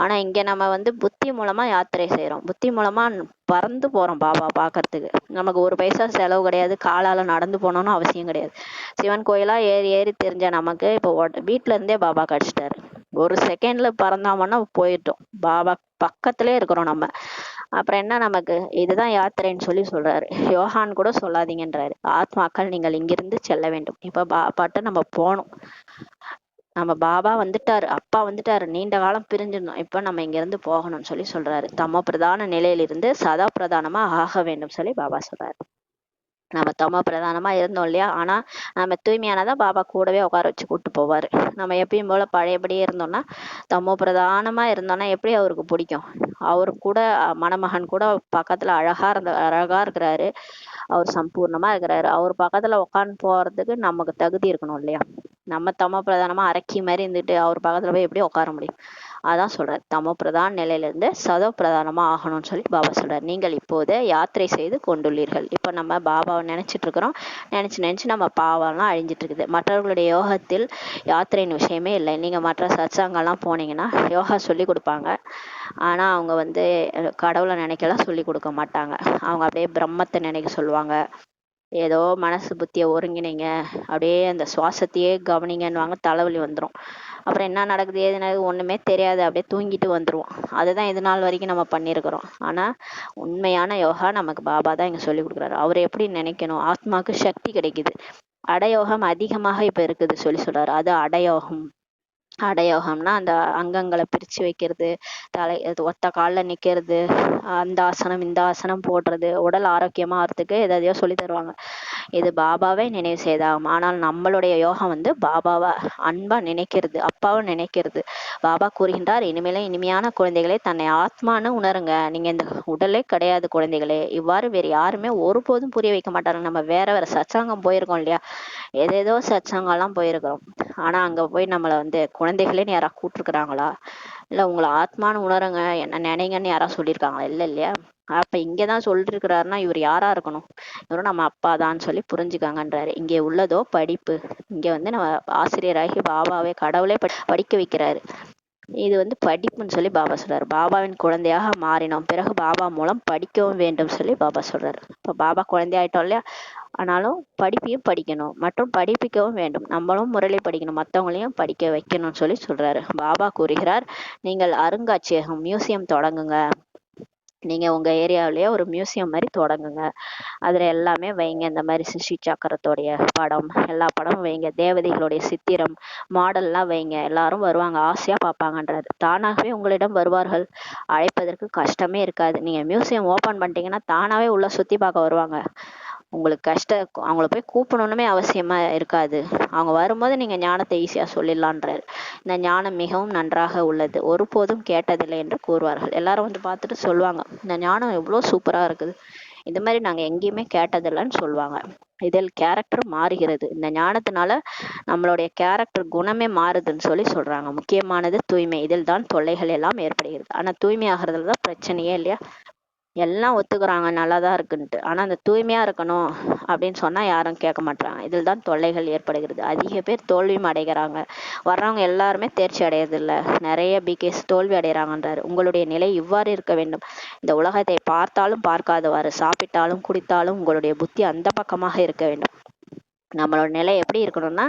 ஆனா இங்க நம்ம வந்து புத்தி மூலமா யாத்திரை செய்யறோம். புத்தி மூலமா பறந்து போறோம் பாபா பாக்கறதுக்கு. நமக்கு ஒரு பைசா செலவு கிடையாது. காலால நடந்து போகணும்னு அவசியம் கிடையாது. சிவன் கோயிலா ஏறி ஏறி தெரிஞ்ச நமக்கு இப்போ வீட்டுல இருந்தே பாபா கிடைச்சிட்டாரு. ஒரு செகண்ட்ல பறந்தாமன்னா போயிட்டோம். பாபா பக்கத்திலே இருக்கிறோம் நம்ம. அப்புறம் என்ன நமக்கு இதுதான் யாத்திரைன்னு சொல்லி சொல்றாரு. யோகான்னு கூட சொல்லாதீங்கன்றாரு. ஆத்மாக்கள் நீங்கள் இங்கிருந்து செல்ல வேண்டும். இப்ப பாபாட்ட நம்ம போகணும். நம்ம பாபா வந்துட்டாரு, அப்பா வந்துட்டாரு, நீண்ட காலம் பிரிஞ்சிருந்தோம், இப்ப நம்ம இங்க இருந்து போகணும்னு சொல்லி சொல்றாரு. தமோ பிரதான நிலையிலிருந்து சதா பிரதானமா ஆக வேண்டும் சொல்லி பாபா சொல்றாரு. நம்ம தமோ பிரதானமா இருந்தோம் இல்லையா, ஆனா நம்ம தூய்மையானதான் பாபா கூடவே உட்கார வச்சு கூட்டு போவாரு. நம்ம எப்பயும் போல பழையபடியே இருந்தோம்னா, தமோ பிரதானமா இருந்தோம்னா எப்படி அவருக்கு பிடிக்கும்? அவரு கூட மணமகன் கூட பக்கத்துல அழகா இருக்கிறாரு. அவர் சம்பூர்ணமா இருக்கிறாரு. அவர் பக்கத்துல உட்காந்து போறதுக்கு நமக்கு தகுதி இருக்கணும் இல்லையா? நம்ம தமோ பிரதானமா அரக்கி மாதிரி இருந்துட்டு அவர் பக்கத்துல போய் எப்படி உட்கார முடியும்? அதான் சொல்றாரு, தமோ பிரதான நிலையில இருந்து சதோ பிரதானமா ஆகணும்னு சொல்லி பாபா சொல்றாரு. நீங்கள் இப்போது யாத்திரை செய்து கொண்டுள்ளீர்கள். இப்ப நம்ம பாபாவை நினைச்சிட்டு இருக்கிறோம். நினைச்சு நம்ம பாவம்லாம் அழிஞ்சிட்டு இருக்குது. மற்றவர்களுடைய யோகத்தில் யாத்திரையின் விஷயமே இல்லை. நீங்க மற்ற சத்சங்கெல்லாம் போனீங்கன்னா யோகா சொல்லி கொடுப்பாங்க. ஆனா அவங்க வந்து கடவுளை நினைக்கலாம் சொல்லி கொடுக்க மாட்டாங்க. அவங்க அப்படியே பிரம்மத்தை நினைக்க சொல்லுவாங்க. ஏதோ மனசு புத்தியை ஒருங்கிணைங்க, அப்படியே அந்த சுவாசத்தையே கவனிங்கன்னுவாங்க. தலைவலி வந்துடும். அப்புறம் என்ன நடக்குது ஏது நடக்குது ஒண்ணுமே தெரியாது. அப்படியே தூங்கிட்டு வந்துருவோம். அதுதான் இது நாள் வரைக்கும் நம்ம பண்ணியிருக்கிறோம். ஆனா உண்மையான யோகா நமக்கு பாபா தான் இங்க சொல்லி கொடுக்குறாரு. அவர் எப்படி நினைக்கணும், ஆத்மாக்கு சக்தி கிடைக்குது. அடயோகம் அதிகமாக இப்ப இருக்குது சொல்லி சொல்றாரு. அது அடயோகம். அடயோகம்னா அந்த அங்கங்களை பிரிச்சு வைக்கிறது, ஒத்த கால்ல நிக்கிறது, அந்த ஆசனம் இந்த ஆசனம் போடுறது, உடல் ஆரோக்கியமா ஆகிறதுக்கு எதையோ சொல்லி தருவாங்க. இது பாபாவை நினைவு செய்தாகும். ஆனால் நம்மளுடைய யோகம் வந்து பாபாவை அன்பா நினைக்கிறது, அப்பாவை நினைக்கிறது. பாபா கூறுகின்றார், இனிமேல இனிமையான குழந்தைகளே, தன்னை ஆத்மான்னு உணருங்க. நீங்க இந்த உடலே கிடையாது குழந்தைகளே. இவ்வாறு வேறு யாருமே ஒருபோதும் புரிய வைக்க மாட்டாங்க. நம்ம வேற சத்சங்கம் போயிருக்கோம் இல்லையா, ஏதேதோ சத்சங்கம்லாம் போயிருக்கிறோம். ஆனா அங்க போய் நம்மளை வந்து குழந்தைகளேன்னு யாரா கூப்பிட்டுருக்குறாங்களா? இல்ல உங்களை ஆத்மான்னு உணருங்க, என்ன நினைங்கன்னு யாரா சொல்லியிருக்காங்களா? இல்ல இல்லையா? அப்ப இங்கதான் சொல்லிருக்கிறாருன்னா இவர் யாரா இருக்கணும்? இவரும் நம்ம அப்பாதான்னு சொல்லி புரிஞ்சுக்காங்கன்றாரு. இங்கே உள்ளதோ படிப்பு. இங்க வந்து நம்ம ஆசிரியராகி பாபாவே கடவுளே படிக்க வைக்கிறாரு. இது வந்து படிப்புன்னு சொல்லி பாபா சொல்றாரு. பாபாவின் குழந்தையாக மாறினோம், பிறகு பாபா மூலம் படிக்கவும் வேண்டும் சொல்லி பாபா சொல்றாரு. இப்ப பாபா குழந்தையாயிட்டோம் இல்லையா, ஆனாலும் படிப்பையும் படிக்கணும் மற்றும் படிப்பிக்கவும் வேண்டும். நம்மளும் முறையில படிக்கணும், மற்றவங்களையும் படிக்க வைக்கணும்னு சொல்லி சொல்றாரு. பாபா கூறுகிறார், நீங்கள் அருங்காட்சியகம் மியூசியம் தொடங்குங்க. நீங்க உங்க ஏரியாவிலேயே ஒரு மியூசியம் மாதிரி தொடங்குங்க. அதுல எல்லாமே வைங்க. இந்த மாதிரி சிஷி சக்கரத்தோடைய படம், எல்லா படமும் வைங்க. தேவதைகளுடைய சித்திரம் மாடல்லாம் வைங்க. எல்லாரும் வருவாங்க, ஆசையா பார்ப்பாங்கன்றாரு. தானாகவே உங்களிடம் வருவார்கள். அழைப்பதற்கு கஷ்டமே இருக்காது. நீங்க மியூசியம் ஓபன் பண்ணிட்டீங்கன்னா தானாவே உள்ள சுத்தி பார்க்க வருவாங்க. உங்களுக்கு அவங்கள போய் கூப்பிடணுமே அவசியமா இருக்காது. அவங்க வரும்போது நீங்க ஞானத்தை ஈஸியா சொல்லிடலான்றாரு. இந்த ஞானம் மிகவும் நன்றாக உள்ளது, ஒருபோதும் கேட்டதில்லை என்று கூறுவார்கள். எல்லாரும் வந்து பார்த்துட்டு சொல்லுவாங்க, இந்த ஞானம் எவ்வளவு சூப்பரா இருக்குது, இந்த மாதிரி நாங்க எங்கேயுமே கேட்டதில்லைன்னு சொல்லுவாங்க. இதில் கேரக்டர் மாறுகிறது. இந்த ஞானத்தினால நம்மளுடைய கேரக்டர் குணமே மாறுதுன்னு சொல்லி சொல்றாங்க. முக்கியமானது தூய்மை. இதில் தான் தொல்லைகள் எல்லாம் ஏற்படுகிறது. ஆனா தூய்மை ஆகிறதுல தான் பிரச்சனையே இல்லையா. எல்லாம் ஒத்துக்குறாங்க நல்லாதான் இருக்குன்ட்டு. ஆனா அந்த தூய்மையா இருக்கணும் அப்படின்னு சொன்னா யாரும் கேட்க மாட்டாங்க. இதில் தான் தொல்லைகள் ஏற்படுகிறது. அதிக பேர் தோல்வியும் அடைகிறாங்க. வர்றவங்க எல்லாருமே தேர்ச்சி அடையறது இல்ல. நிறைய பிகேஸ் தோல்வி அடைகிறாங்கன்றாரு. உங்களுடைய நிலை இவ்வாறு இருக்க வேண்டும். இந்த உலகத்தை பார்த்தாலும் பார்க்காதவாறு, சாப்பிட்டாலும் குடித்தாலும் உங்களுடைய புத்தி அந்த பக்கமாக இருக்க வேண்டும். நம்மளோட நிலை எப்படி இருக்கணும்னா,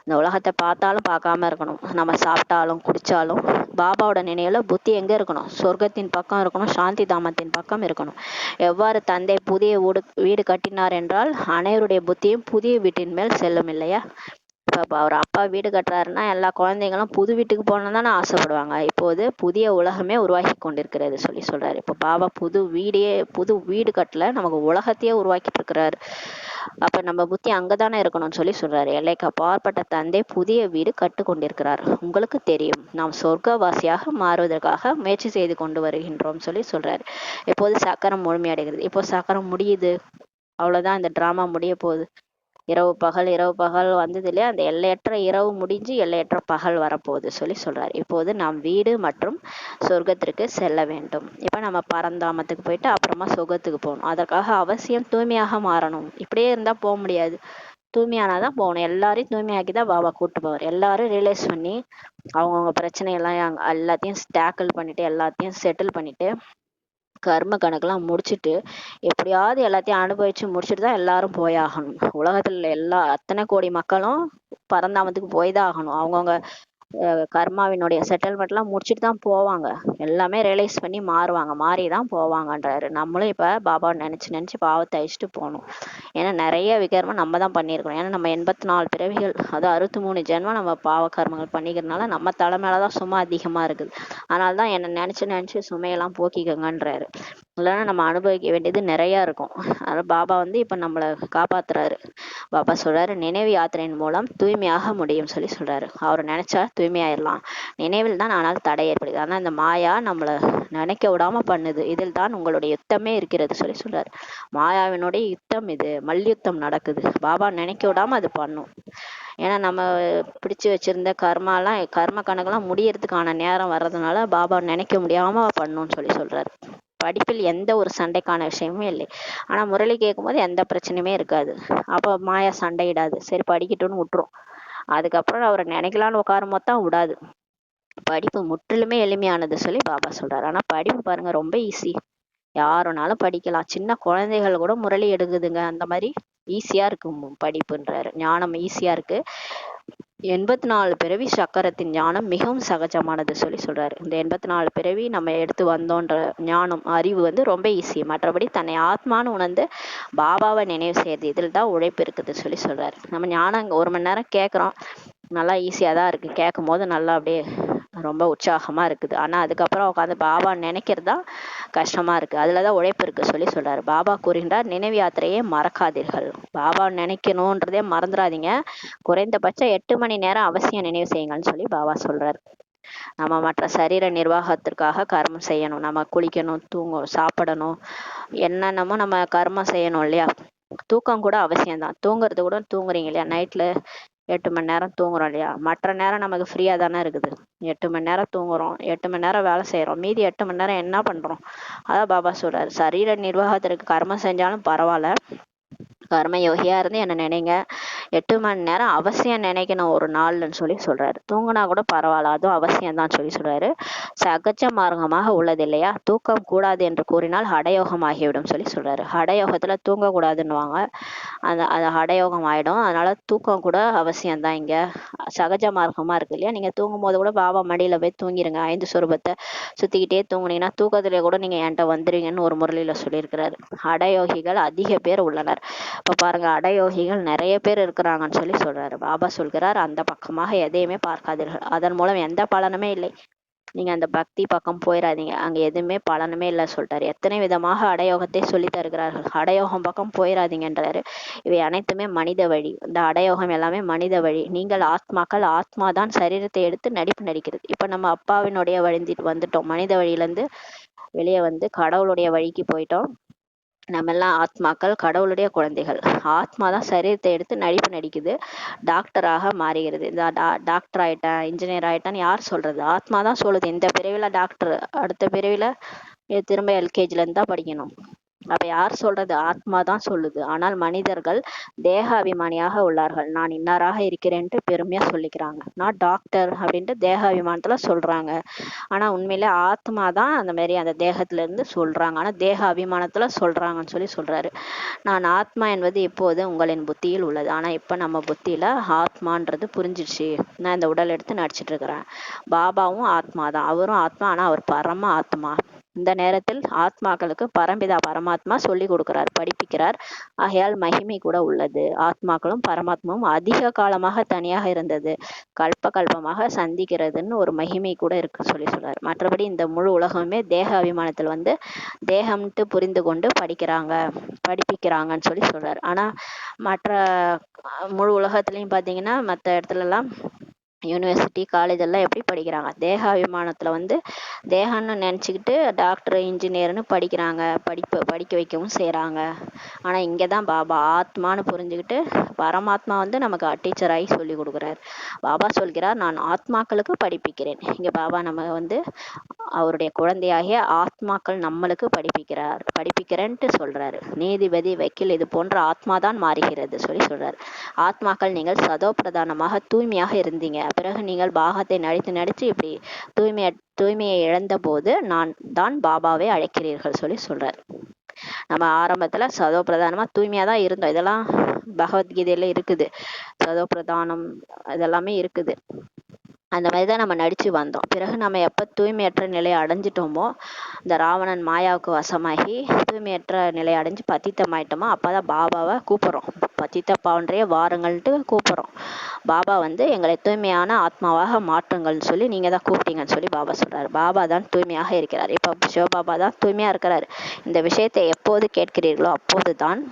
இந்த உலகத்தை பார்த்தாலும் பார்க்காம இருக்கணும். நம்ம சாப்பிட்டாலும் குடிச்சாலும் பாபாவோட நினைவுல புத்தி எங்க இருக்கணும்? சொர்க்கத்தின் பக்கம் இருக்கணும், சாந்தி தாமத்தின் பக்கம் இருக்கணும். எவ்வாறு தந்தை புதிய வீடு கட்டினார் என்றால் அனைவருடைய புத்தியும் புதிய வீட்டின் மேல் செல்லும் இல்லையா. இப்ப அவர் அப்பா வீடு கட்டுறாருன்னா எல்லா குழந்தைங்களும் புது வீட்டுக்கு போகணும்னு தானே ஆசைப்படுவாங்க. இப்போது புதிய உலகமே உருவாக்கி கொண்டிருக்கிறது சொல்லி சொல்றாரு. இப்ப பாபா புது வீடு கட்டல, நமக்கு உலகத்தையே உருவாக்கிட்டு இருக்கிறாரு. அப்ப நம்ம புத்தி அங்கதானே இருக்கணும்னு சொல்றாரு. எல்லைக்கு அப்பாற்பட்ட தந்தை புதிய வீடு கட்டு கொண்டிருக்கிறார். உங்களுக்கு தெரியும், நாம் சொர்க்கவாசியாக மாறுவதற்காக முயற்சி செய்து கொண்டு வருகின்றோம் சொல்றாரு. இப்போது சக்கரம் முழுமையடைகிறது. இப்போ சக்கரம் முடியுது, அவ்வளவுதான், இந்த டிராமா முடிய போகுது. இரவு பகல் இரவு பகல் வந்தது இல்லையா, அந்த எல்லையற்ற இரவு முடிஞ்சு எல்லையற்ற பகல் வரப்போகுது சொல்றாரு. இப்போது நாம் வீடு மற்றும் சொர்க்கத்திற்கு செல்ல வேண்டும். இப்ப நம்ம பரந்தாமத்துக்கு போயிட்டு அப்புறமா சொர்க்கத்துக்கு போகணும். அதற்காக அவசியம் தூய்மையாக மாறணும். இப்படியே இருந்தா போக முடியாது. தூய்மையானாதான் போகணும். எல்லாரையும் தூய்மையாக்கிதான் பாபா கூட்டு போவார். எல்லாரும் ரியலைஸ் பண்ணி அவங்கவுங்க பிரச்சனையெல்லாம் எல்லாத்தையும் டேக்கிள் பண்ணிட்டு எல்லாத்தையும் செட்டில் பண்ணிட்டு கர்ம கணக்கெல்லாம் முடிச்சுட்டு எப்படியாவது எல்லாத்தையும் அனுபவிச்சு முடிச்சுட்டு தான் எல்லாரும் போயாகணும். உலகத்துல அத்தனை கோடி மக்களும் பரந்தாமத்துக்கு போய் தான் ஆகணும். அவங்கவுங்க கர்மாவினுடைய செட்டில்மெண்ட்லாம் முடிச்சுட்டு தான் போவாங்க. எல்லாமே ரியலைஸ் பண்ணி மாறுவாங்க, மாறி தான் போவாங்கன்றாரு. நம்மளும் இப்ப பாபாவை நினைச்சு பாவத்தை அழிச்சிட்டு போகணும். ஏன்னா நிறைய விகர்மம் நம்ம தான் பண்ணியிருக்கிறோம். ஏன்னா நம்ம 84 பிறவிகள், அதாவது 63 ஜென்மம் நம்ம பாவ கர்மங்கள் பண்ணிக்கிறதுனால நம்ம தலை மேலதான் சும்மா அதிகமா இருக்குது. அதனாலதான் என்னை நினைச்சு சுமையெல்லாம் போக்கிக்கங்கன்றாரு. இல்லைன்னா நம்ம அனுபவிக்க வேண்டியது நிறைய இருக்கும். அதனால பாபா இப்ப நம்மளை காப்பாத்துறாரு. பாபா சொல்றாரு, நினைவு யாத்திரையின் மூலம் தூய்மையாக முடியும் சொல்றாரு. அவரை நினைச்சா தூய்மையாயிடலாம். நினைவில் தான் ஆனால் தடை ஏற்படுது. ஆனா இந்த மாயா நம்மளை நினைக்க விடாம பண்ணுது. இதில் தான் உங்களுடைய யுத்தமே இருக்கிறது சொல்றாரு. மாயாவினுடைய யுத்தம் இது, மல்யுத்தம் நடக்குது. பாபா நினைக்க விடாம அது பண்ணும். ஏன்னா நம்ம பிடிச்சு வச்சிருந்த கர்ம கணக்கெல்லாம் முடியறதுக்கான நேரம் வர்றதுனால பாபா நினைக்க முடியாம பண்ணும்னு சொல்றாரு. படிப்பில் எந்த ஒரு சண்டைக்கான விஷயமும் இல்லை. ஆனா முரளி கேட்கும்போது எந்த பிரச்சனையுமே இருக்காது. அப்ப மாயா சண்டையிடாது. சரி படிக்கட்டும்னு விட்டுரும். அதுக்கப்புறம் அவரை நினைக்கலான்னு உட்காரும் போது தான் விடாது. படிப்பு முற்றிலுமே எளிமையானது பாபா சொல்றாரு. ஆனா படிப்பு பாருங்க ரொம்ப ஈஸி, யாருனாலும் படிக்கலாம். சின்ன குழந்தைகள் கூட முரளி எடுக்குதுங்க. அந்த மாதிரி ஈஸியா இருக்கு படிப்புன்றாரு. ஞானம் ஈஸியா இருக்கு. 84 பிறவி சக்கரத்தின் ஞானம் மிகவும் சகஜமானது சொல்றாரு. இந்த 84 பிறவி நம்ம எடுத்து வந்தோன்ற ஞானம் அறிவு ரொம்ப ஈஸி. மற்றபடி தன்னை ஆத்மான்னு உணர்ந்து பாபாவை நினைவு செய்யறது, இதில் தான் உழைப்பு இருக்குது சொல்றாரு. நம்ம ஞானம் 1 மணி நேரம் கேட்குறோம், நல்லா ஈஸியா தான் இருக்கு. கேட்கும் போது நல்லா அப்படியே ரொம்ப உற்சாகமா இருக்குது. ஆனா அதுக்கப்புறம் உட்காந்து பாபா நினைக்கிறது தான் கஷ்டமா இருக்கு. அதுலதான் உழைப்பு இருக்கு சொல்றாரு. பாபா கூறுகின்றார், நினைவு யாத்திரையே மறக்காதீர்கள். பாபா நினைக்கணும்ன்றதே மறந்துடாதீங்க. குறைந்தபட்சம் 8 மணி நேரம் அவசியம் நினைவு செய்யுங்கன்னு பாபா சொல்றாரு. நம்ம மற்ற சரீர நிர்வாகத்திற்காக கர்மம் செய்யணும். நம்ம குளிக்கணும், சாப்பிடணும், என்னென்னமோ நம்ம கர்மம் செய்யணும் இல்லையா. தூக்கம் கூட அவசியம்தான். தூங்குறது கூட தூங்குறீங்க இல்லையா, நைட்ல 8 மணி நேரம் தூங்குறோம் இல்லையா. மற்ற நேரம் நமக்கு ஃப்ரீயா தானே இருக்குது. 8 மணி நேரம் தூங்குறோம், 8 மணி நேரம் வேலை செய்யறோம், மீதி 8 மணி நேரம் என்ன பண்றோம்? அதான் பாபா சொல்றாரு, சரீர நிர்வாகத்திற்கு கர்மம் செஞ்சாலும் பரவாயில்ல, கர்ம யோகியா இருந்து என்ன நினைங்க. 8 மணி நேரம் அவசியம் நினைக்கணும் ஒரு நாள்னு சொல்றாரு. தூங்கினா கூட பரவாயில்ல, அதுவும் அவசியம் தான் சொல்றாரு. சகஜ மார்க்கமாக உள்ளது இல்லையா. தூக்கம் கூடாது என்று கூறினால் ஹடயோகம் ஆகிவிடும் சொல்றாரு. ஹடயோகத்துல தூங்க கூடாதுன்னுவாங்க, அது ஹடயோகம் ஆயிடும். அதனால தூக்கம் கூட அவசியம் தான். இங்க சகஜ மார்க்கமா இருக்கு இல்லையா. நீங்க தூங்கும் போது கூட பாபா மடியில போய் தூங்கிருங்க. 5 சொரூபத்தை சுத்திக்கிட்டே தூங்குனீங்கன்னா தூக்கத்திலே கூட நீங்க என்கிட்ட வந்துருவீங்கன்னு ஒரு முரளியில சொல்லியிருக்கிறாரு. ஹடயோகிகள் அதிக பேர் உள்ளனர். இப்ப பாருங்க, அடயோகிகள் நிறைய பேர் இருக்கிறாங்கன்னு சொல்றாரு. பாபா சொல்கிறார், அந்த பக்கமாக எதையுமே பார்க்காதீர்கள், அதன் மூலம் எந்த பலனுமே இல்லை. நீங்க அந்த பக்தி பக்கம் போயிடாதீங்க, அங்க எதுவுமே பலனுமே இல்லை சொல்லிட்டாரு. எத்தனை விதமாக அடயோகத்தை சொல்லி தருகிறார்கள். அடயோகம் பக்கம் போயிடாதீங்கன்றாரு. இவை அனைத்துமே மனித வழி. இந்த அடயோகம் எல்லாமே மனித வழி. நீங்கள் ஆத்மாக்கள், ஆத்மாதான் சரீரத்தை எடுத்து நடிப்பு நடிக்கிறது. இப்ப நம்ம அப்பாவினுடைய வந்துட்டோம். மனித வழியில இருந்து வெளியே வந்து கடவுளுடைய வழிக்கு போயிட்டோம். நம்ம எல்லாம் ஆத்மாக்கள், கடவுளுடைய குழந்தைகள். ஆத்மா தான் சரீரத்தை எடுத்து நடிப்பு நடிக்குது, டாக்டராக மாறுகிறது. இந்த டாக்டர் ஆயிட்டேன், இன்ஜினியர் ஆயிட்டேன்னு யார் சொல்றது? ஆத்மா தான் சொல்லுது. இந்த பிறவில டாக்டர், அடுத்த பிறவில திரும்ப எல்கேஜில இருந்து தான் படிக்கணும். அப்ப யார் சொல்றது? ஆத்மா தான் சொல்லுது. ஆனால் மனிதர்கள் தேக அபிமானியாக உள்ளார்கள். நான் இன்னாராக இருக்கிறேன்ட்டு பெருமையா சொல்லிக்கிறாங்க. நான் டாக்டர் அப்படின்ட்டு தேக அபிமானத்துல சொல்றாங்க. ஆனா உண்மையில ஆத்மா தான் அந்த மாதிரி அந்த தேகத்துல இருந்து சொல்றாங்க. ஆனா தேக அபிமானத்துல சொல்றாங்கன்னு சொல்றாரு. நான் ஆத்மா என்பது இப்போது உங்களின் புத்தியில் உள்ளது. ஆனா இப்ப நம்ம புத்தியில ஆத்மான்றது புரிஞ்சிடுச்சு. நான் இந்த உடல் எடுத்து நடிச்சிட்டு இருக்கிறேன். பாபாவும் ஆத்மா தான், அவரும் ஆத்மா. ஆனா அவர் பரம ஆத்மா. இந்த நேரத்தில் ஆத்மாக்களுக்கு பரம்பிதா பரமாத்மா சொல்லி கொடுக்கிறார், படிப்பிக்கிறார். ஆகையால் மகிமை கூட உள்ளது. ஆத்மாக்களும் பரமாத்மாவும் அதிக காலமாக தனியாக இருந்தது கல்ப கல்பமாக சந்திக்கிறதுன்னு ஒரு மகிமை கூட இருக்கு சொல்றாரு. மற்றபடி இந்த முழு உலகமே தேக அபிமானத்தில் வந்து தேகம்ட்டு புரிந்து கொண்டு படிக்கிறாங்கன்னு சொல்றாரு. ஆனா மற்ற முழு உலகத்துலயும் பார்த்தீங்கன்னா மற்ற இடத்துலலாம் யூனிவர்சிட்டி காலேஜ் எல்லாம் எப்படி படிக்கிறாங்க, தேகாபிமானத்துல வந்து தேகம்னு நினச்சிக்கிட்டு டாக்டர் இன்ஜினியர்னு படிக்கிறாங்க, படிக்க வைக்கவும் செய்கிறாங்க. ஆனால் இங்கே தான் பாபா ஆத்மான்னு புரிஞ்சுக்கிட்டு பரமாத்மா வந்து நமக்கு டீச்சராகி சொல்லி கொடுக்குறாரு. பாபா சொல்கிறார், நான் ஆத்மாக்களுக்கு படிப்பிக்கிறேன். இங்கே பாபா நம்ம வந்து அவருடைய குழந்தையாகிய ஆத்மாக்கள் நம்மளுக்கு படிப்பிக்கிறேன்ட்டு சொல்றாரு. நீதிபதி, வக்கீல் இது போன்ற ஆத்மா தான் மாறுகிறது சொல்லி சொல்றாரு. ஆத்மாக்கள் நீங்கள் சதோ பிரதானமாக தூய்மையாக இருந்தீங்க, பிறகு நீங்கள் பாகத்தை நடித்து இப்படி தூய்மையை இழந்த போது நான் தான் பாபாவை அழைக்கிறீர்கள் சொல்லி சொல்றாரு. நம்ம ஆரம்பத்துல சதோ பிரதானமா தூய்மையா தான் இருந்தோம். இதெல்லாம் பகவத்கீதையில இருக்குது. சதோ பிரதானம் இதெல்லாமே இருக்குது. அந்த மாதிரி தான் நம்ம நடிச்சு வந்தோம். பிறகு நம்ம எப்போ தூய்மையற்ற நிலையை அடைஞ்சிட்டோமோ, இந்த ராவணன் மாயாவுக்கு வசமாகி தூய்மையற்ற நிலையை அடைஞ்சு பத்தித்தமாயிட்டோமோ, அப்போதான் பாபாவை கூப்பிட்றோம். பத்தித்த பாவன்றைய வாருங்கள்ட்டு கூப்பிட்றோம். பாபா வந்து எங்களை தூய்மையான ஆத்மாவாக மாற்றுங்கள்னு சொல்லி நீங்கள் தான் கூப்பிட்டீங்கன்னு சொல்லி பாபா சொல்கிறார். பாபா தான் தூய்மையாக இருக்கிறார். இப்போ சிவபாபா தான் தூய்மையாக இருக்கிறார். இந்த விஷயத்தை எப்போது கேட்கிறீர்களோ அப்போது தான்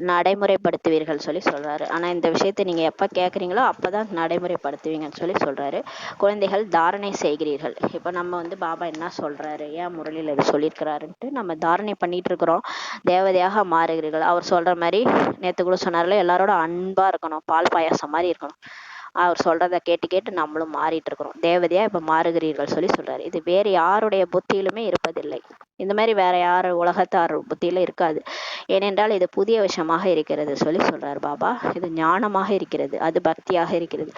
நடைமுறைப்படுத்துவீர்கள் சொல்லி சொல்றாரு. ஆனா இந்த விஷயத்தை நீங்க எப்ப கேட்குறீங்களோ அப்பதான் நடைமுறைப்படுத்துவீங்கன்னு சொல்லி சொல்றாரு. குழந்தைகள் தாரணை செய்கிறீர்கள். இப்ப நம்ம வந்து பாபா என்ன சொல்றாரு, ஏன் முரளியில் இது சொல்லியிருக்கிறாருன்ட்டு நம்ம தாரணை பண்ணிட்டு இருக்கிறோம். தேவதையாக மாறுகிறீர்கள். அவர் சொல்ற மாதிரி நேத்து கூட சொன்னார்ல, எல்லாரோட அன்பா இருக்கணும், பால் பாயாசம் மாதிரி இருக்கணும். அவர் சொல்றதை கேட்டு கேட்டு நம்மளும் மாறிட்டு இருக்கிறோம். தேவதையா இப்ப மாறுகிறீர்கள் சொல்லி சொல்றாரு. இது வேறு யாருடைய புத்தியிலுமே இருப்பதில்லை. இந்த மாதிரி வேற யார் உலகத்தார் புத்தியில இருக்காது. ஏனென்றால் இது புதிய விஷயமாக இருக்கிறது சொல்லி சொல்றாரு பாபா. இது ஞானமாக இருக்கிறது, அது பக்தியாக இருக்கிறது.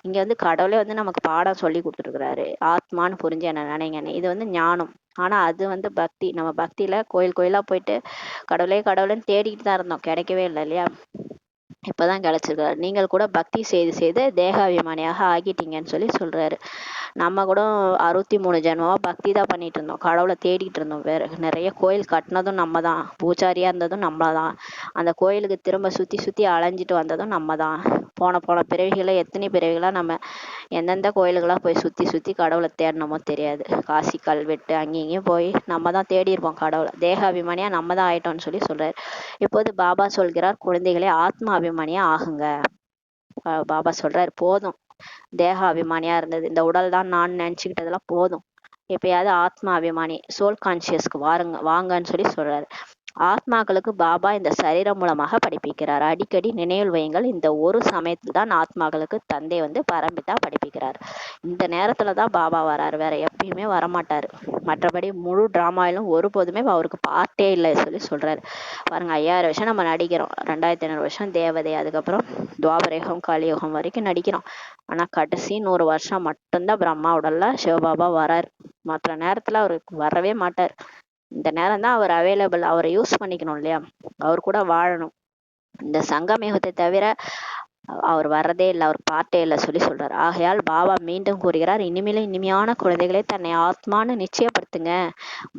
இங்க வந்து கடவுளே வந்து நமக்கு பாடம் சொல்லி கொடுத்துருக்கிறாரு. ஆத்மான்னு புரிஞ்சு என்ன நினைங்கன்னு. இது வந்து ஞானம். ஆனா அது வந்து பக்தி. நம்ம பக்தியில கோயில் கோயிலா போயிட்டு கடவுளே கடவுளைன்னு தேடிக்கிட்டு தான் இருந்தோம், கிடைக்கவே இல்லை இல்லையா. இப்பதான் கிடைச்சிருக்காரு. நீங்கள் கூட பக்தி செய்து செய்து தேகாபிமானியாக ஆகிட்டீங்கன்னு சொல்லி சொல்றாரு. நம்ம கூட 63 ஜென்மமா பக்தி தான் பண்ணிட்டு இருந்தோம், கடவுளை தேடிட்டு இருந்தோம். வேற நிறைய கோயில் கட்டினதும் நம்ம தான், பூஜாரியா இருந்ததும் நம்ம தான், அந்த கோயிலுக்கு திரும்ப சுத்தி சுத்தி அலைஞ்சிட்டு வந்ததும் நம்ம தான். போன பிறவிகளை எத்தனை பிறவிகளா நம்ம எந்தெந்த கோயிலுகளா போய் சுத்தி சுத்தி கடவுளை தேடணுமோ தெரியாது. காசி கல்வெட்டு அங்கேயும் போய் நம்ம தான் தேடி இருப்போம் கடவுளை. தேகாபிமானியா நம்ம தான் ஆயிட்டோம்னு சொல்லி சொல்றாரு. இப்போது பாபா சொல்கிறார், குழந்தைகளே ஆத்மா அபிமானியா ஆகுங்க. பாபா சொல்றாரு, போதும் தேக அபிமானியா இருந்தது, இந்த உடல் தான் நான் நினைச்சுக்கிட்டதெல்லாம் போதும். எப்பயாவது ஆத்மா அபிமானி சோல் கான்சியஸ்க்கு வாங்கன்னு சொல்லி சொல்றாரு. ஆத்மாக்களுக்கு பாபா இந்த சரீரம் மூலமாக படிப்பிக்கிறார். அடிக்கடி நினைவில் வையுங்கள், இந்த ஒரு சமயத்தில் தான் ஆத்மாக்களுக்கு தந்தை வந்து பரம்பித்தா படிப்பிக்கிறார். இந்த நேரத்துல தான் பாபா வராரு, வேற எப்பயுமே வரமாட்டாரு. மற்றபடி முழு டிராமாவிலும் ஒருபோதுமே அவருக்கு பார்த்தே இல்லை சொல்லி சொல்றாரு. பாருங்க, 5000 வருஷம் நம்ம நடிக்கிறோம், 2500 வருஷம் தேவதை, அதுக்கப்புறம் துவாபரயுகம் கலியுகம் வரைக்கும் நடிக்கிறோம். ஆனா கடைசி 100 வருஷம் மட்டும்தான் பிரம்மா உடல்ல சிவபாபா வராரு. மற்ற நேரத்துல அவருக்கு வரவே மாட்டார். இந்த நேரம் தான் அவர் அவைலபிள், அவரை யூஸ் பண்ணிக்கணும் இல்லையா, அவர் கூட வாழணும். இந்த சங்கமயுகத்தை தவிர அவர் வர்றதே இல்லை, அவர் பார்த்தே இல்லை சொல்லி சொல்றாரு. ஆகையால் பாபா மீண்டும் கூறுகிறார், இனிமேலும் இனிமையான குழந்தைகளே தன்னை ஆத்மான்னு நிச்சயப்படுத்துங்க,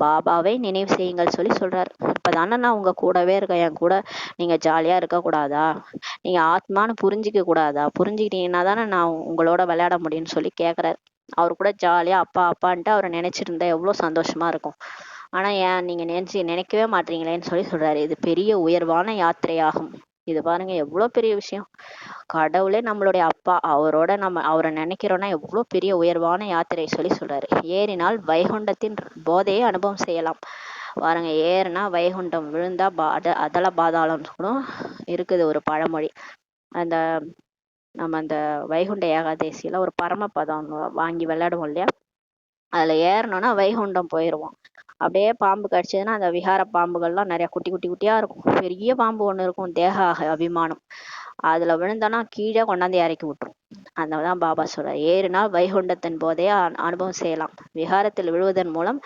பாபாவை நினைவு செய்யுங்கள் சொல்லி சொல்றாரு. இப்பதானே நான் உங்க கூடவே இருக்கேன், என் கூட நீங்க ஜாலியா இருக்க கூடாதா, நீங்க ஆத்மான்னு புரிஞ்சிக்க கூடாதா, புரிஞ்சுக்கிட்டீங்கன்னா தானே நான் உங்களோட விளையாட முடியும்னு சொல்லி கேட்கறாரு. அவர் கூட ஜாலியா அப்பா அப்பான்ட்டு அவரை நினைச்சிட்டு இருந்தா எவ்வளவு சந்தோஷமா இருக்கும். ஆனா ஏன் நீங்க நினைக்கவே மாட்டீங்களேன்னு சொல்லி சொல்றாரு. இது பெரிய உயர்வான யாத்திரையாகும். இது பாருங்க எவ்வளவு பெரிய விஷயம். கடவுளே நம்மளுடைய அப்பா, அவரை நினைக்கிறோம்னா எவ்வளவு பெரிய உயர்வான யாத்திரை சொல்லி சொல்றாரு. ஏறினால் வைகுண்டத்தின் போதையை அனுபவம் செய்யலாம். பாருங்க, ஏறுனா வைகுண்டம், விழுந்தா அதல பாதாளம் கூட இருக்குது ஒரு பழமொழி. அந்த நம்ம அந்த வைகுண்ட ஏகாதேசியில ஒரு பரமபதம் வாங்கி விளையாடுவோம் இல்லையா, அதுல ஏறணும்னா வைகுண்டம் போயிடுவோம். அப்படியே பாம்பு கடிச்சதுன்னா அந்த விகார பாம்புகள்லாம் நிறைய குட்டி குட்டி குட்டியா இருக்கும். பெரிய பாம்பு ஒண்ணு இருக்கும், தேக அபிமானம், அதுல விழுந்தோன்னா கீழே கொண்டாந்து இறக்கி விட்டுரும். அதனாலதான் பாபா சொல்றார், ஏறினால் வைகுண்டத்தின் போதே அனுபவம் செய்யலாம். விகாரத்தில் விழுவதன் மூலம்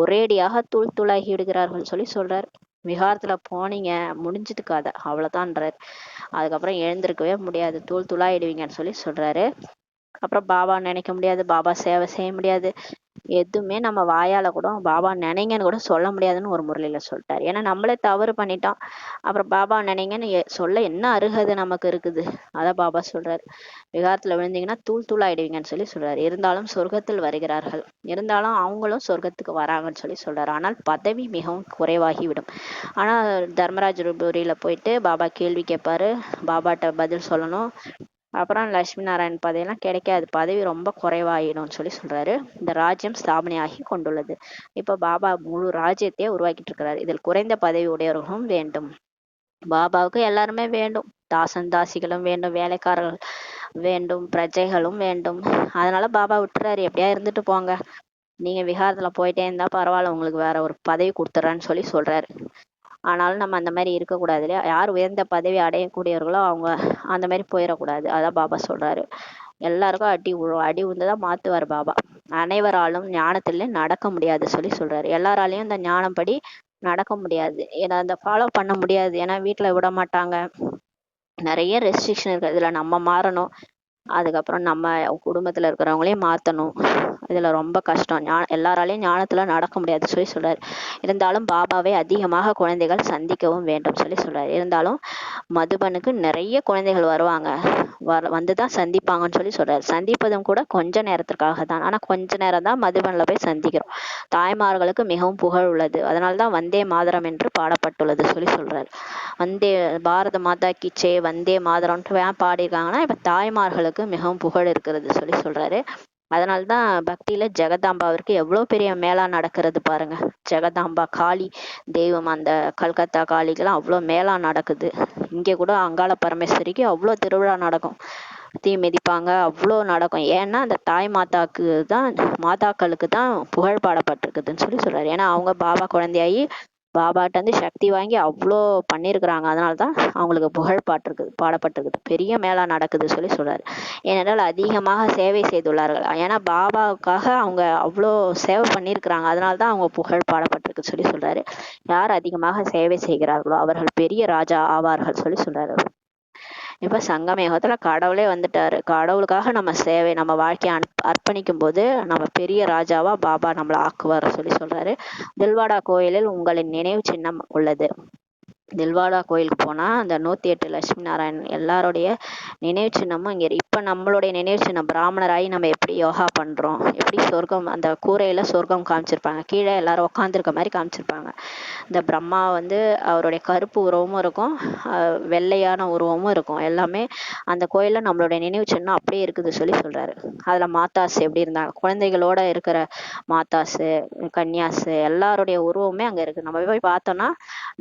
ஒரேடியாக தூள் தூளாகி விடுகிறார்கள் சொல்லி சொல்றாரு. விகாரத்துல போனீங்க, முடிஞ்சது கதை, அவ்வளவுதான்றாரு. அதுக்கப்புறம் எழுந்திருக்கவே முடியாது, தூள் தூளாயிடுவீங்கன்னு சொல்லி சொல்றாரு. அப்புறம் பாபா நினைக்க முடியாது, பாபா சேவை செய்ய முடியாது, எதுவுமே நம்ம வாயால கூட பாபா நினைங்கன்னு கூட சொல்ல முடியாதுன்னு ஒரு முரளியில சொல்லிட்டாரு. ஏன்னா நம்மளே தவறு பண்ணிட்டோம். அப்புறம் பாபா நினைங்கன்னு சொல்ல என்ன அருகதை நமக்கு இருக்குது? அதான் பாபா சொல்றாரு, விகாரத்துல விழுந்தீங்கன்னா தூள் தூள் ஆயிடுவீங்கன்னு சொல்றாரு. இருந்தாலும் சொர்க்கத்தில் வருகிறார்கள், இருந்தாலும் அவங்களும் சொர்க்கத்துக்கு வராங்கன்னு சொல்றாரு. ஆனால் பதவி மிகவும் குறைவாகிவிடும். ஆனா தர்மராஜ் புரியில போயிட்டு பாபா கேள்வி கேட்பாரு, பாபாட்ட பதில் சொல்லணும். அப்புறம் லட்சுமி நாராயண் பதவியெல்லாம் கிடைக்காது, பதவி ரொம்ப குறைவாயிடும்னு சொல்றாரு. இந்த ராஜ்யம் ஸ்தாபனையாகி கொண்டுள்ளது. இப்ப பாபா முழு ராஜ்யத்தையே உருவாக்கிட்டு இருக்கிறாரு. இதில் குறைந்த பதவி உடையவர்களும் வேண்டும். பாபாவுக்கு எல்லாருமே வேண்டும், தாசன் தாசிகளும் வேண்டும், வேலைக்காரர்கள் வேண்டும், பிரஜைகளும் வேண்டும். அதனால பாபா விட்டுறாரு, எப்படியா இருந்துட்டு போங்க, நீங்க விஹாரத்துல போயிட்டே இருந்தா பரவாயில்ல, உங்களுக்கு வேற ஒரு பதவி கொடுத்துறேன்னு சொல்றாரு. ஆனாலும் நம்ம அந்த மாதிரி இருக்கக்கூடாது இல்லையா? யார் உயர்ந்த பதவி அடையக்கூடியவர்களோ அவங்க அந்த மாதிரி போயிடக்கூடாது. அதான் பாபா சொல்றாரு. எல்லாருக்கும் அடி விழும், அடி விழுந்துதான் மாத்துவார் பாபா. அனைவராலும் ஞானத்திலே நடக்க முடியாது சொல்றாரு. எல்லாராலையும் இந்த ஞானம் படி நடக்க முடியாது, ஏன்னா அந்த ஃபாலோ பண்ண முடியாது. ஏன்னா வீட்டுல விட மாட்டாங்க, நிறைய ரெஸ்ட்ரிக்ஷன் இருக்கு. இதுல நம்ம மாறணும், அதுக்கப்புறம் நம்ம குடும்பத்துல இருக்கிறவங்களையும் மாத்தணும். இதுல ரொம்ப கஷ்டம். எல்லாராலையும் ஞானத்துல நடக்க முடியாது சொல்றாரு. இருந்தாலும் பாபாவை அதிகமாக குழந்தைகள் சந்திக்கவும் வேண்டும் சொல்றாரு. இருந்தாலும் மதுபனுக்கு நிறைய குழந்தைகள் வருவாங்க, வந்துதான் சந்திப்பாங்கன்னு சொல்றாரு. சந்திப்பதும் கூட கொஞ்ச நேரத்திற்காக தான். ஆனா கொஞ்ச நேரம் தான் மதுபன்ல போய் சந்திக்கிறோம். தாய்மார்களுக்கு மிகவும் புகழ் உள்ளது, அதனால்தான் வந்தே மாதரம் என்று பாடப்பட்டுள்ளது சொல்றாரு. வந்தே பாரத மாதா கிச்சே வந்தே மாதரம்ட்டு ஏன் பாடியிருக்காங்கன்னா, இப்ப தாய்மார்களுக்கு மிகவும் புகழ் இருக்கிறது சொல்றாரு. அதனால்தான் பக்தியில ஜெகதாம்பாவிற்கு எவ்வளவு பெரிய மேளா நடக்கிறது பாருங்க. ஜெகதாம்பா காளி தெய்வம், அந்த கல்கத்தா காளிக்கெல்லாம் அவ்வளவு மேளா நடக்குது. இங்க கூட அங்காள பரமேஸ்வரிக்கு அவ்வளவு திருவிழா நடக்கும், தீ மிதிப்பாங்க, அவ்வளோ நடக்கும். ஏன்னா அந்த தாய் மாதாக்கு தான், மாதாக்களுக்கு தான் புகழ் பாடப்பட்டிருக்குதுன்னு சொல்றாரு. ஏன்னா அவங்க பாபா குழந்தையாகி பாபாட்ட வந்து சக்தி வாங்கி அவ்வளோ பண்ணியிருக்கிறாங்க. அதனால்தான் அவங்களுக்கு புகழ் பாடப்பட்டிருக்குது, பெரிய மேளா நடக்குது சொல்றாரு. ஏனென்றால் அதிகமாக சேவை செய்துள்ளார்கள். ஏன்னா பாபாவுக்காக அவங்க அவ்வளோ சேவை பண்ணியிருக்கிறாங்க, அதனால்தான் அவங்க புகழ் பாடப்பட்டிருக்கு சொல்றாரு. யார் அதிகமாக சேவை செய்கிறார்களோ அவர்கள் பெரிய ராஜா ஆவார்கள் சொல்றாரு. இப்ப சங்கமேகத்துல கடவுளே வந்துட்டாரு. கடவுளுக்காக நம்ம சேவை, நம்ம வாழ்க்கையை அர்ப்பணிக்கும் போது நம்ம பெரிய ராஜாவா பாபா நம்மளை ஆக்குவார் சொல்றாரு. தில்வாடா கோயிலில் உங்களின் நினைவு சின்னம் உள்ளது. தில்வாடா கோயிலுக்கு போனா அந்த 108 லட்சுமி நாராயண் எல்லாருடைய நினைவு சின்னமும் இங்க இப்ப நம்மளுடைய நினைவு சின்னம் பிராமணராகி நம்ம எப்படி யோகா பண்றோம், எப்படி சொர்க்கம், அந்த கூரையில சொர்க்கம் காமிச்சிருப்பாங்க, கீழே எல்லாரும் உட்காந்துருக்க மாதிரி காமிச்சிருப்பாங்க. இந்த பிரம்மா வந்து அவருடைய கருப்பு உருவமும் இருக்கும், வெள்ளையான உருவமும் இருக்கும். எல்லாமே அந்த கோயில்ல நம்மளுடைய நினைவு சின்னம் அப்படியே இருக்குது சொல்றாரு. அதுல மாதாஸ் எப்படி இருந்தாங்க, குழந்தைகளோட இருக்கிற மாதாசு கன்னியாசு எல்லாருடைய உருவமே அங்க இருக்கு. நம்ம போய் பார்த்தோம்னா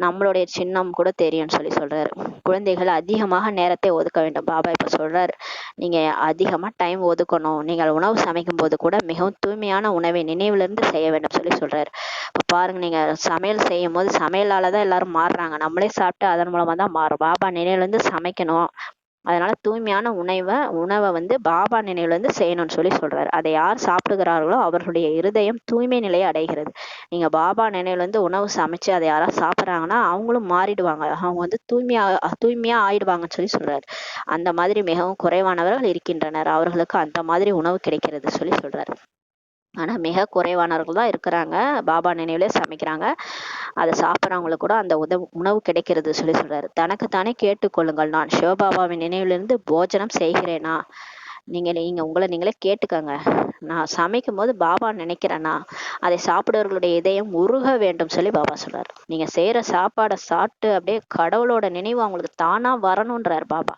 நம்மளுடைய சின்னம் கூட தெரியும்னு சொல்றாரு. குழந்தைகள் அதிகமாக நேரத்தை ஒதுக்க வேண்டும். பாபா இப்ப சொல்றாரு, நீங்க அதிகமா டைம் ஒதுக்கணும். நீங்கள் உணவு சமைக்கும் போது கூட மிகவும் தூய்மையான உணவை நினைவுல இருந்து செய்ய வேண்டும் சொல்றாரு. இப்ப பாருங்க, நீங்க சமையல் செய்யும் போது சமையலாலதான் எல்லாரும் மாறுறாங்க, நம்மளே சாப்பிட்டு அதன் மூலமா தான் மாறும். பாபா நினைவுல இருந்து சமைக்கணும், அதனால தூய்மையான உணவை வந்து பாபா நினைவுல இருந்து செய்யணும்னு சொல்றாரு. அதை யார் சாப்பிடுகிறார்களோ அவர்களுடைய இருதயம் தூய்மை நிலையை அடைகிறது. நீங்க பாபா நினைவுல இருந்து உணவு சமைச்சு அதை யாராவது சாப்பிட்றாங்கன்னா அவங்களும் மாறிடுவாங்க, அவங்க வந்து தூய்மையா ஆயிடுவாங்கன்னு சொல்றாரு. அந்த மாதிரி மிகவும் குறைவானவர்கள் இருக்கின்றனர், அவர்களுக்கு அந்த மாதிரி உணவு கிடைக்கிறது சொல்றாரு. ஆனா மிக குறைவானவர்கள் தான் இருக்கிறாங்க, பாபா நினைவுல சமைக்கிறாங்க, அதை சாப்பிட்றவங்களுக்கு கூட அந்த உணவு கிடைக்கிறது சொல்றாரு. தனக்குத்தானே கேட்டுக்கொள்ளுங்கள், நான் சிவபாபாவின் நினைவிலிருந்து போஜனம் செய்கிறேனா? நீங்க உங்களை நீங்களே கேட்டுக்கங்க, நான் சமைக்கும் போது பாபா நினைக்கிறேன்னா அதை சாப்பிடுவர்களுடைய இதயம் உருக வேண்டும் பாபா சொல்றாரு. நீங்க செய்யற சாப்பாடை சாப்பிட்டு அப்படியே கடவுளோட நினைவு அவங்களுக்கு தானா வரணும்ன்றார் பாபா.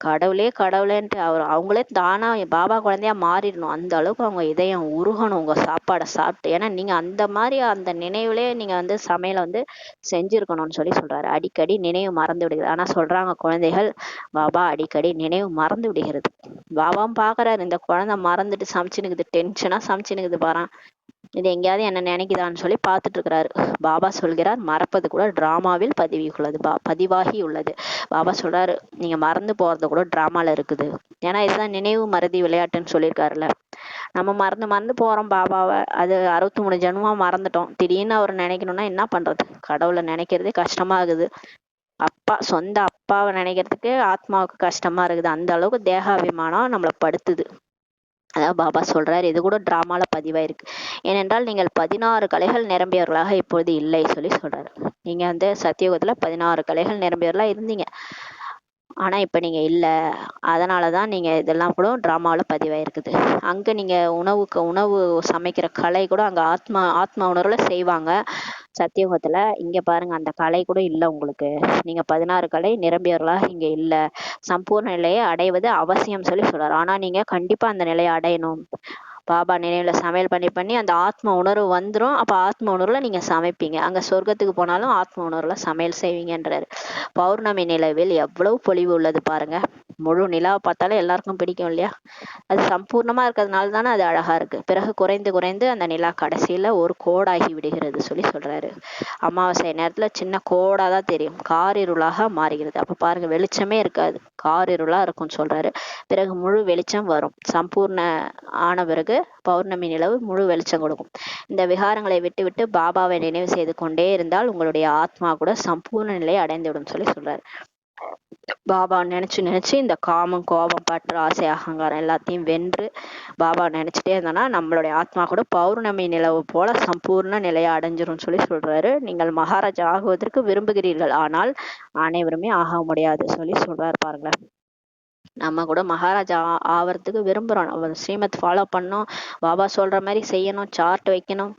கடவுளேன்ட்டு அவங்களே தானா பாபா குழந்தையா மாறிடணும், அந்த அளவுக்கு அவங்க இதயம் உருகணும் உங்க சாப்பாடை சாப்பிட்டு. ஏன்னா நீங்க அந்த மாதிரி அந்த நினைவுலயே நீங்க வந்து சமையலை வந்து செஞ்சிருக்கணும்னு சொல்றாரு. அடிக்கடி நினைவு மறந்து விடுகிறது. ஆனா சொல்றாங்க குழந்தைகள், பாபா அடிக்கடி நினைவு மறந்து விடுகிறது. பாபாவும் பாக்குறாரு, இந்த குழந்தை மறந்துட்டு சமைச்சுனுக்குது, டென்ஷனா சமைச்சுனுக்குது பாரு, இது எங்கேயாவது என்ன நினைக்குதான்னு பார்த்துட்டு இருக்கிறாரு. பாபா சொல்கிறார், மறப்பது கூட டிராமாவில் பதிவாகி உள்ளது. பாபா சொல்றாரு, நீங்க மறந்து போறது கூட டிராமால இருக்குது. ஏன்னா இதுதான் நினைவு மறதி விளையாட்டுன்னு சொல்லியிருக்காருல்ல. நம்ம மறந்து போறோம் பாபாவை, அது 63 ஜென்மமா மறந்துட்டோம். திடீர்னு அவர் நினைக்கணும்னா என்ன பண்றது? கடவுளை நினைக்கிறதே கஷ்டமா இருக்குது. சொந்த அப்பாவை நினைக்கிறதுக்கு ஆத்மாவுக்கு கஷ்டமா இருக்குது, அந்த அளவுக்கு தேகாபிமானம் நம்மளை படுத்துது. அதான் பாபா சொல்றாரு, இது கூட டிராமால பதிவாயிருக்கு. ஏனென்றால் நீங்கள் 16 கலைகள் நிரம்பியவர்களாக இப்பொழுது இல்லை சொல்லி சொல்றாரு. நீங்க வந்து சத்தியுகத்துல 16 கலைகள் நிரம்பியவர்களா இருந்தீங்க, ஆனா இப்ப நீங்க இல்ல. அதனாலதான் நீங்க இதெல்லாம் கூட டிராமாவில பதிவாயிருக்குது. அங்க நீங்க உணவு சமைக்கிற கலை கூட அங்க ஆத்மா உணர்வுல செய்வாங்க சத்தியுகத்துல. இங்க பாருங்க அந்த கலை கூட இல்ல உங்களுக்கு. நீங்க 16 கலை நிரம்பியவர்களா இங்க இல்ல. சம்பூர்ண நிலையை அடைவது அவசியம் சொல்லி சொல்றாரு. ஆனா நீங்க கண்டிப்பா அந்த நிலையை அடையணும். பாபா நினைவுல சமையல் பண்ணி பண்ணி அந்த ஆத்ம உணர்வு வந்துரும். அப்ப ஆத்ம உணர்வுல நீங்க சமைப்பீங்க. அங்க சொர்க்கத்துக்கு போனாலும் ஆத்ம உணர்வுல சமையல் செய்வீங்கன்றாரு. பௌர்ணமி நிலவில் எவ்வளவு பொலிவு உள்ளது பாருங்க. முழு நிலாவை பார்த்தாலே எல்லாருக்கும் பிடிக்கும் இல்லையா? அது சம்பூர்ணமா இருக்கிறதுனால தானே அது அழகா இருக்கு. பிறகு குறைந்து குறைந்து அந்த நிலா கடைசியில ஒரு கோடாகி விடுகிறது சொல்லி சொல்றாரு. அமாவாசை நேரத்துல சின்ன கோடா தான் தெரியும், காரிருளாக மாறுகிறது. அப்ப பாருங்க வெளிச்சமே இருக்காது, காரிருளா இருக்கும்னு சொல்றாரு. பிறகு முழு வெளிச்சம் வரும். சம்பூர்ண ஆன பிறகு பௌர்ணமி நிலவு முழு வெளிச்சம் கொடுக்கும். இந்த விகாரங்களை விட்டு விட்டு பாபாவை நினைவு செய்து கொண்டே இருந்தால் உங்களுடைய ஆத்மா கூட சம்பூர்ண நிலையை அடைந்துவிடும் சொல்லி சொல்றாரு. பாபா நினைச்சு நினைச்சு இந்த காமம், கோபம், பற்று, ஆசை, அகங்காரம் எல்லாத்தையும் வென்று பாபா நினைச்சிட்டே இருந்தோம்னா நம்மளுடைய ஆத்மா கூட பௌர்ணமி நிலவு போல சம்பூர்ண நிலையை அடைஞ்சிரும் சொல்லி சொல்றாரு. நீங்கள் மகாராஜா ஆகுவதற்கு விரும்புகிறீர்கள், ஆனால் அனைவருமே ஆக முடியாது சொல்லி சொல்றாரு பாருங்களேன். நம்ம கூட மகாராஜா ஆவறதுக்கு விரும்புறோம், நம்ம ஸ்ரீமத் ஃபாலோ பண்ணோம், பாபா சொல்ற மாதிரி செய்யணும், சார்ட் வைக்கணும்,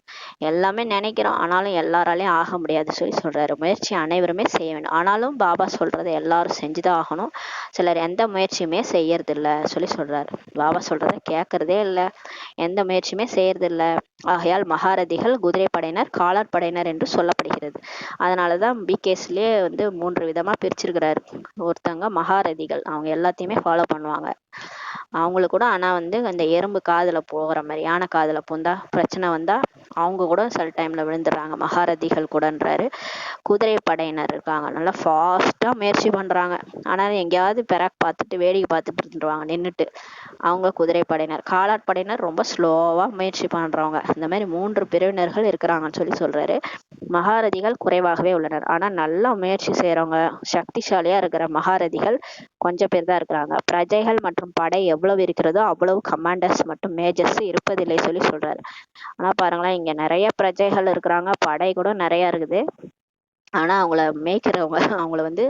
எல்லாமே நினைக்கிறோம். ஆனாலும் எல்லாராலையும் ஆக முடியாது சொல்லி சொல்றாரு. முயற்சி அனைவருமே செய்ய வேண்டும். ஆனாலும் பாபா சொல்றதை எல்லாரும் செஞ்சுதான் ஆகணும். சிலர் எந்த முயற்சியுமே செய்யறது இல்ல சொல்லி சொல்றாரு. பாபா சொல்றதை கேட்கறதே இல்லை, எந்த முயற்சியுமே செய்யறது இல்லை. ஆகையால் மகாரதிகள் குதிரைப்படையினர், காலாட்படையினர் என்று சொல்லப்படுகிறது. அதனாலதான் பிகேஸ்லயே வந்து 3 விதமா பிரிச்சிருக்கிறாரு. ஒருத்தங்க மகாரதிகள், அவங்க எல்லாத்தையுமே ஃபாலோ பண்ணுவாங்க. அவங்களுக்கு கூட ஆனா வந்து அந்த எறும்பு காதுல போகிற மாதிரி, யானை காதுல பூந்தா பிரச்சனை வந்தா அவங்க கூட சில டைம்ல விழுந்துடுறாங்க, மகாரதிகள் கூடன்றாரு. குதிரை படையினர் இருக்காங்க, நல்லா ஃபாஸ்டா முயற்சி பண்றாங்க. ஆனாலும் எங்கேயாவது பெராக் பார்த்துட்டு வேடிக்கை பார்த்துட்டு இருந்துருவாங்க நின்றுட்டு, அவங்க குதிரை படையினர். காலாட் படையினர் ரொம்ப ஸ்லோவா முயற்சி பண்றவங்க. இந்த மாதிரி 3 பிரிவினர்கள் இருக்கிறாங்கன்னு சொல்லி சொல்றாரு. மகாரதிகள் குறைவாகவே உள்ளனர், ஆனா நல்லா முயற்சி செய்யறவங்க, சக்திசாலியா இருக்கிற மகாரதிகள் கொஞ்சம் பேர் தான் இருக்கிறாங்க. பிரஜைகள் மற்றும் படை எவ்வளவு இருக்கிறதோ அவ்வளவு கமாண்டர்ஸ் மற்றும் மேஜர்ஸ் இருப்பதில்லை சொல்லி சொல்றாரு. ஆனா பாருங்களேன், இங்க நிறைய பிரஜைகள் இருக்கிறாங்க, படை கூட நிறைய இருக்குது. ஆனா அவங்கள மேய்க்கிறவங்க, அவங்கள வந்து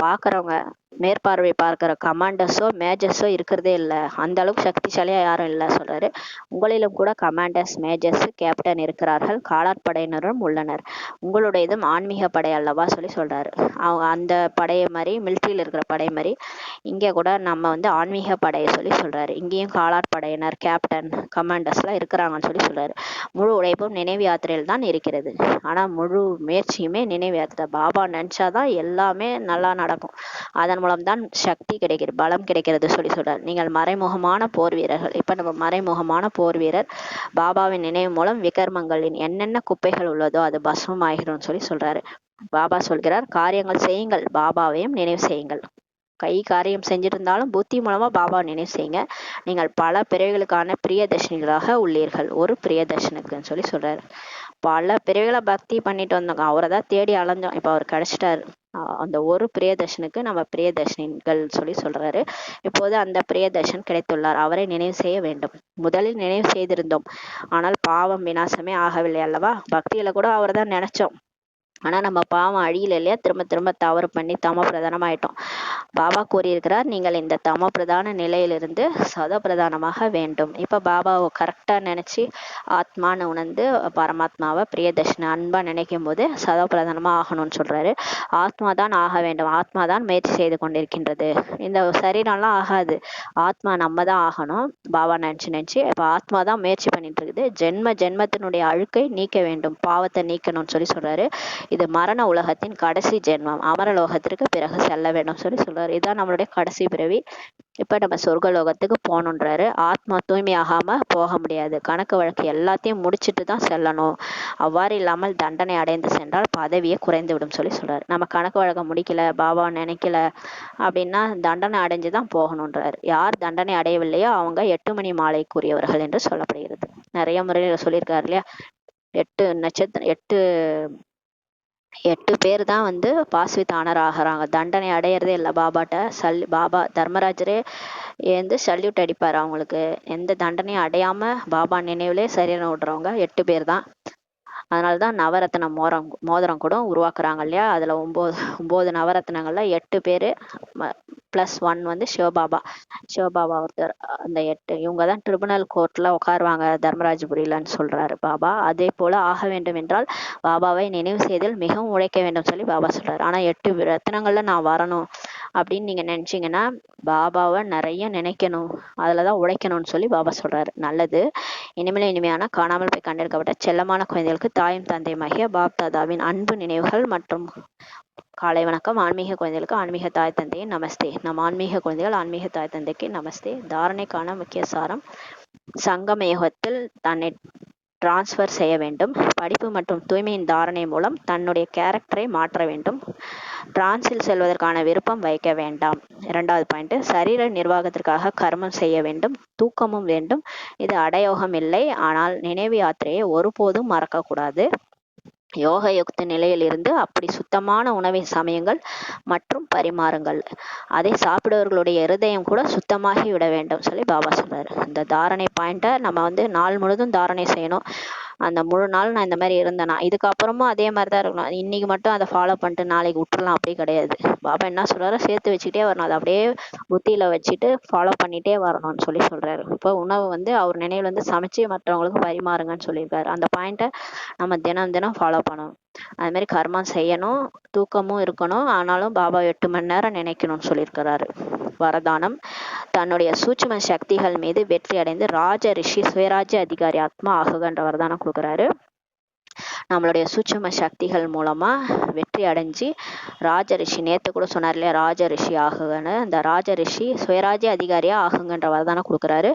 பாக்குறவங்க, மேற்பார்வை பார்க்கிற கமாண்டர்ஸோ மேஜர்ஸோ இருக்கிறதே இல்லை. அந்த அளவுக்கு சக்திசாலியா யாரும் இல்லை சொல்றாரு. உங்களிலும் கூட கமாண்டர்ஸ், மேஜர்ஸ், கேப்டன் இருக்கிறார்கள், காலாட்படையினரும் உள்ளனர். உங்களுடையதும் ஆன்மீக படை அல்லவா சொல்லி சொல்றாரு. அவங்க அந்த படையை மாதிரி, மிலிட்ரியில் இருக்கிற படை மாதிரி இங்க கூட நம்ம வந்து ஆன்மீக படையை சொல்லி சொல்றாரு. இங்கேயும் காலாட்படையினர், கேப்டன், கமாண்டர்ஸ் எல்லாம் இருக்கிறாங்கன்னு சொல்லி சொல்றாரு. முழு உழைப்பும் நினைவு யாத்திரையில் தான் இருக்கிறது. ஆனா முழு முயற்சியுமே நினைவு யாத்திரை. பாபா நினைச்சாதான் எல்லாமே நல்லா நடக்கும். அதன் மூலம் தான் சக்தி கிடைக்கிறது, பலம் கிடைக்கிறது சொல்லி சொல்றாரு. நீங்கள் மறைமுகமான போர் வீரர்கள். இப்ப நம்ம மறைமுகமான போர் வீரர். பாபாவின் நினைவு மூலம் விகர்மங்களின் என்னென்ன குப்பைகள் உள்ளதோ அது பஸ்மம் ஆகிரும் சொல்லி சொல்றாரு. பாபா சொல்கிறார், காரியங்கள் செய்யுங்கள், பாபாவையும் நினைவு செய்யுங்கள். கை காரியம் செஞ்சிருந்தாலும் புத்தி மூலமா பாபா நினைவு செய்யுங்க. நீங்கள் பல பிறவிகளுக்கான பிரியதர்ஷினிகளாக உள்ளீர்கள், ஒரு பிரியதர்ஷனுக்குன்னு சொல்லி சொல்றாரு. பல பிறவிகளை பக்தி பண்ணிட்டு வந்தோங்க, அவரை தான் தேடி அலைஞ்சோம், இப்ப அவர் கிடைச்சிட்டாரு. அந்த ஒரு பிரியதர்ஷனுக்கு நம்ம பிரியதர்ஷினிகள் சொல்லி சொல்றாரு. இப்போது அந்த பிரியதர்ஷன் கிடைத்துள்ளார், அவரை நினைவு செய்ய வேண்டும். முதலில் நினைவு செய்திருந்தோம், ஆனால் பாவம் விநாசமே ஆகவில்லை அல்லவா. பக்தியில கூட அவரை தான் நினைச்சோம், ஆனா நம்ம பாவம் அழியல இல்லையா, திரும்ப திரும்ப தவறு பண்ணி தம பிரதானமாயிட்டோம். பாபா கூறியிருக்கிறார், நீங்கள் இந்த தம பிரதான நிலையிலிருந்து சத பிரதானமாக வேண்டும். இப்ப பாபாவை கரெக்டா நினைச்சு ஆத்மான்னு உணர்ந்து பரமாத்மாவை பிரியதர்ஷன அன்பா நினைக்கும் போது சத பிரதானமா ஆகணும்னு சொல்றாரு. ஆத்மா தான் ஆக வேண்டும், ஆத்மா தான் முயற்சி செய்து கொண்டிருக்கின்றது. இந்த சரீரம்லாம் ஆகாது, ஆத்மா நம்ம தான் ஆகணும். பாபா நினைச்சு நினைச்சு இப்ப ஆத்மா தான் முயற்சி பண்ணிட்டு இருக்குது. ஜென்மத்தினுடைய அழுக்கை நீக்க வேண்டும், பாவத்தை நீக்கணும்னு சொல்லி சொல்றாரு. இது மரண உலகத்தின் கடைசி ஜென்மம், அமரலோகத்திற்கு பிறகு செல்ல வேண்டும் சொல்லி சொல்றாரு. இதுதான் நம்மளுடைய கடைசி பிறவி. இப்ப நம்ம சொர்க்கலோகத்துக்கு போகணுன்றாரு. ஆத்மா தூய்மையாகாம போக முடியாது, கணக்கு வழக்கு எல்லாத்தையும் முடிச்சுட்டு தான் செல்லணும். அவ்வாறு இல்லாமல் தண்டனை அடைந்து சென்றால் பதவியை குறைந்து விடும் சொல்லி சொல்றாரு. நம்ம கணக்கு வழக்கம் முடிக்கல, பாபா நினைக்கல அப்படின்னா தண்டனை அடைஞ்சுதான் போகணுன்றாரு. யார் தண்டனை அடையவில்லையோ அவங்க 8 மணி மாலைக்குரியவர்கள் என்று சொல்லப்படுகிறது. நிறைய முறையில சொல்லியிருக்காரு இல்லையா, 8 நட்சத்திரம், 8 8 பேர் தான் வந்து பாஸ்வித் ஆகுறாங்க. தண்டனை அடையிறதே இல்லை பாபாட்ட. பாபா தர்மராஜரே வந்து சல்யூட் அடிப்பார் அவங்களுக்கு. எந்த தண்டனையும் அடையாம பாபா நினைவுலே சரீரம் விடுறவங்க 8 பேர் தான். அதனாலதான் நவரத்ன மோதிரம் கூட உருவாக்குறாங்க இல்லையா. அதுல 9 நவரத்னங்கள்ல 8 பேரு +1 வந்து சிவபாபா ஒருத்தர். அந்த 8 இவங்க தான் ட்ரிபுனல் கோர்ட்ல உட்காருவாங்க தர்மராஜபுரியிலன்னு சொல்றாரு பாபா. அதே போல ஆக வேண்டும் என்றால் பாபாவை நினைவு செய்தல் மிகவும் உழைக்க வேண்டும் சொல்லி பாபா சொல்றாரு. ஆனா 8 ரத்னங்கள்ல நான் வரணும் அப்படின்னு நீங்க நினைச்சீங்கன்னா பாபாவை நிறைய நினைக்கணும், அதுலதான் உழைக்கணும்னு சொல்லி பாபா சொல்றாரு. நல்லது. இனிமையான காணாமல் போய் கண்டெடுக்கப்பட்ட செல்லமான குழந்தைகளுக்கு தாயும் தந்தையுமாகிய பாப் தாதாவின் அன்பு நினைவுகள் மற்றும் காலை வணக்கம். ஆன்மீக குழந்தைகளுக்கு ஆன்மீக தாய் தந்தையின் நமஸ்தே. நம் ஆன்மீக குழந்தைகள் ஆன்மீக தாய் தந்தைக்கு நமஸ்தே. தாரணைக்கான முக்கிய சாரம்: சங்கம யுகத்தில் தன்னை டிரான்ஸ்ஃபர் செய்ய வேண்டும். படிப்பு மற்றும் தூய்மையின் தாரணை மூலம் தன்னுடைய கேரக்டரை மாற்ற வேண்டும். டிரான்ஸில் செல்வதற்கான விருப்பம் வைக்க வேண்டாம். 2வது பாயிண்ட்: சரீர நிர்வாகத்திற்காக கர்மம் செய்ய வேண்டும், தூக்கமும் வேண்டும். இது அடயோகம் இல்லை, ஆனால் நினைவு யாத்திரையை ஒருபோதும் மறக்கக்கூடாது. யோக யுக்த நிலையில் இருந்து அப்படி சுத்தமான உணவை சமயங்கள் மற்றும் பரிமாறுங்கள். அதை சாப்பிடுவர்களுடைய இருதயம் கூட சுத்தமாகி விட வேண்டும் சொல்லி பாபா சொல்றாரு. இந்த தாரணை பாயிண்ட்டை நம்ம வந்து நாள் முழுதும் தாரணை செய்யணும். அந்த முழு நாள் நான் இந்த மாதிரி இருந்தேனா இதுக்கப்புறமும் அதே மாதிரி தான் இருக்கணும். இன்னைக்கு மட்டும் அதை ஃபாலோ பண்ணிட்டு நாளைக்கு விட்டுறலாம் அப்படி கிடையாது. பாபா என்ன சொல்றாரோ சேர்த்து வச்சுக்கிட்டே வரணும். அதை அப்படியே புத்தியில வச்சுட்டு ஃபாலோ பண்ணிட்டே வரணும்னு சொல்லி சொல்றாரு. இப்போ உணவு வந்து அவர் நினைவுல இருந்து சமைச்சு மற்றவங்களுக்கு பரிமாறுங்கன்னு சொல்லியிருக்காரு. அந்த பாயிண்ட்டை நம்ம தினம் ஃபாலோ பண்ணணும். அது மாதிரி கர்மம் செய்யணும், தூக்கமும் இருக்கணும், ஆனாலும் பாபா 8 மணி நேரம் நினைக்கணும்னு சொல்லியிருக்கிறாரு. வரதானம்: தன்னுடைய சூட்சும சக்திகள் மீது வெற்றி அடைந்து ராஜ ரிஷி சுயராஜ்ய அதிகாரி ஆத்மா ஆகுகன்ற வரதானம் கொடுக்குறாரு. நம்மளுடைய சூட்சும சக்திகள் மூலமா வெற்றி அடைஞ்சு ராஜ ரிஷி, நேத்து கூட சொன்னார் இல்லையா ராஜ ரிஷி ஆகுங்கன்னு, அந்த ராஜ ரிஷி சுயராஜ்ய அதிகாரியா ஆகுங்கன்ற வரதானம் கொடுக்குறாரு.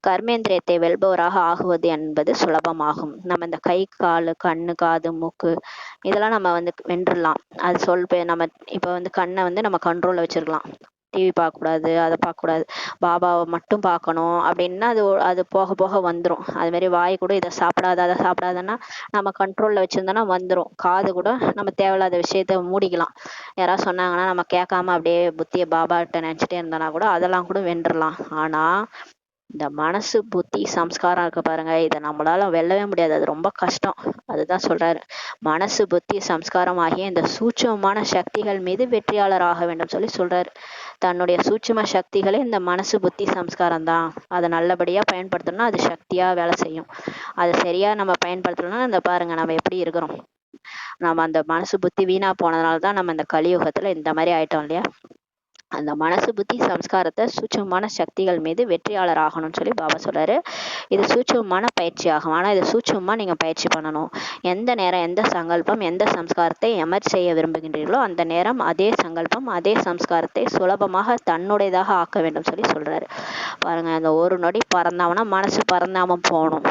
கர்மேந்திரியத்தை வெல்பவராக ஆகுவது என்பது சுலபமாகும். நம்ம இந்த கை கால் கண்ணு காது மூக்கு இதெல்லாம் நம்ம வந்து வென்றுடலாம். அது நம்ம இப்போ வந்து கண்ணை வந்து நம்ம கண்ட்ரோல்ல வச்சிருக்கலாம். டிவி பார்க்கக்கூடாது, அதை பார்க்கக்கூடாது, பாபாவை மட்டும் பார்க்கணும் அப்படின்னா அது போக போக வந்துடும். அது மாதிரி வாய் கூட இதை சாப்பிடாத அதை சாப்பிடாதன்னா நம்ம கண்ட்ரோல்ல வச்சிருந்தோம்னா வந்துடும். காது கூட நம்ம தேவையில்லாத விஷயத்த மூடிக்கலாம். யாராவது சொன்னாங்கன்னா நம்ம கேட்காம அப்படியே புத்தியை பாபாட்ட நினைச்சிட்டே இருந்தோம்னா கூட அதெல்லாம் கூட வென்றுடலாம். ஆனா இந்த மனசு புத்தி சம்ஸ்காரம் இருக்க பாருங்க, இதை நம்மளால வெல்லவே முடியாது. அது ரொம்ப கஷ்டம். அதுதான் சொல்றாரு, மனசு புத்தி சம்ஸ்காரம் ஆகிய இந்த சூட்சமமான சக்திகள் மீது வெற்றியாளர் ஆக வேண்டும் சொல்லி சொல்றாரு. தன்னுடைய சூட்சும சக்திகளே இந்த மனசு புத்தி சம்ஸ்காரம் தான். அதை நல்லபடியா பயன்படுத்தணும்னா அது சக்தியா வேலை செய்யும். அதை சரியா நம்ம பயன்படுத்தணும்னா இந்த பாருங்க நம்ம எப்படி இருக்கிறோம். நம்ம அந்த மனசு புத்தி வீணா போனதுனாலதான் நம்ம இந்த கலியுகத்துல இந்த மாதிரி ஆயிட்டோம் இல்லையா. அந்த மனசு புத்தி சம்ஸ்காரத்தை சூட்சமமான சக்திகள் மீது வெற்றியாளர் ஆகணும்னு சொல்லி பாபா சொல்றாரு. இது சூட்சமமான பயிற்சி ஆகும். ஆனா இது சூட்சமா நீங்க பயிற்சி பண்ணணும். எந்த நேரம் எந்த சங்கல்பம் எந்த சம்ஸ்காரத்தை எமர்ஜ் செய்ய விரும்புகின்றீர்களோ அந்த நேரம் அதே சங்கல்பம் அதே சம்ஸ்காரத்தை சுலபமாக தன்னுடையதாக ஆக்க வேண்டும் சொல்லி சொல்றாரு. பாருங்க, அந்த ஒரு நொடி பறந்தாமனா மனசு பறந்தாம போகணும்.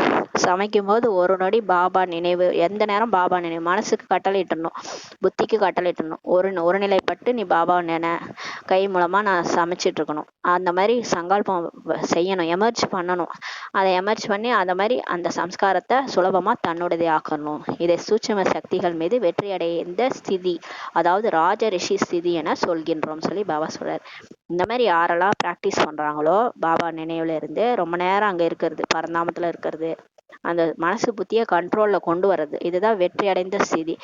சமைக்கும் போது ஒரு நொடி பாபா நினைவு, எந்த நேரம் பாபா நினைவு. மனசுக்கு கட்டளையிட்டணும், புத்திக்கு கட்டளையிட்டணும். ஒரு நிலைப்பட்டு நீ பாபா நினை, கை மூலமா நான் சமைச்சிட்டு இருக்கணும். அந்த மாதிரி சங்கல்பம் செய்யணும், எமர்ஜ் பண்ணணும். அதை எமர்ஜ் பண்ணி அந்த மாதிரி அந்த சம்ஸ்காரத்தை சுலபமா தன்னுடையதை ஆக்கணும். இதை சூட்சும சக்திகள் மீது வெற்றி அடைந்த ஸ்திதி, அதாவது ராஜ ரிஷி ஸ்திதி என சொல்கின்றோம் சொல்லி பாபா சொல்றாரு. இந்த மாதிரி யாரெல்லாம் பிராக்டிஸ் பண்றாங்களோ பாபா நினைவுல இருந்து ரொம்ப நேரம் அங்க இருக்கிறது, பரந்தாமத்துல இருக்கிறது, அந்த மனசு புத்திய கண்ட்ரோல்ல கொண்டு வர்றது, இதுதான் வெற்றி அடைந்த ஸ்திதி.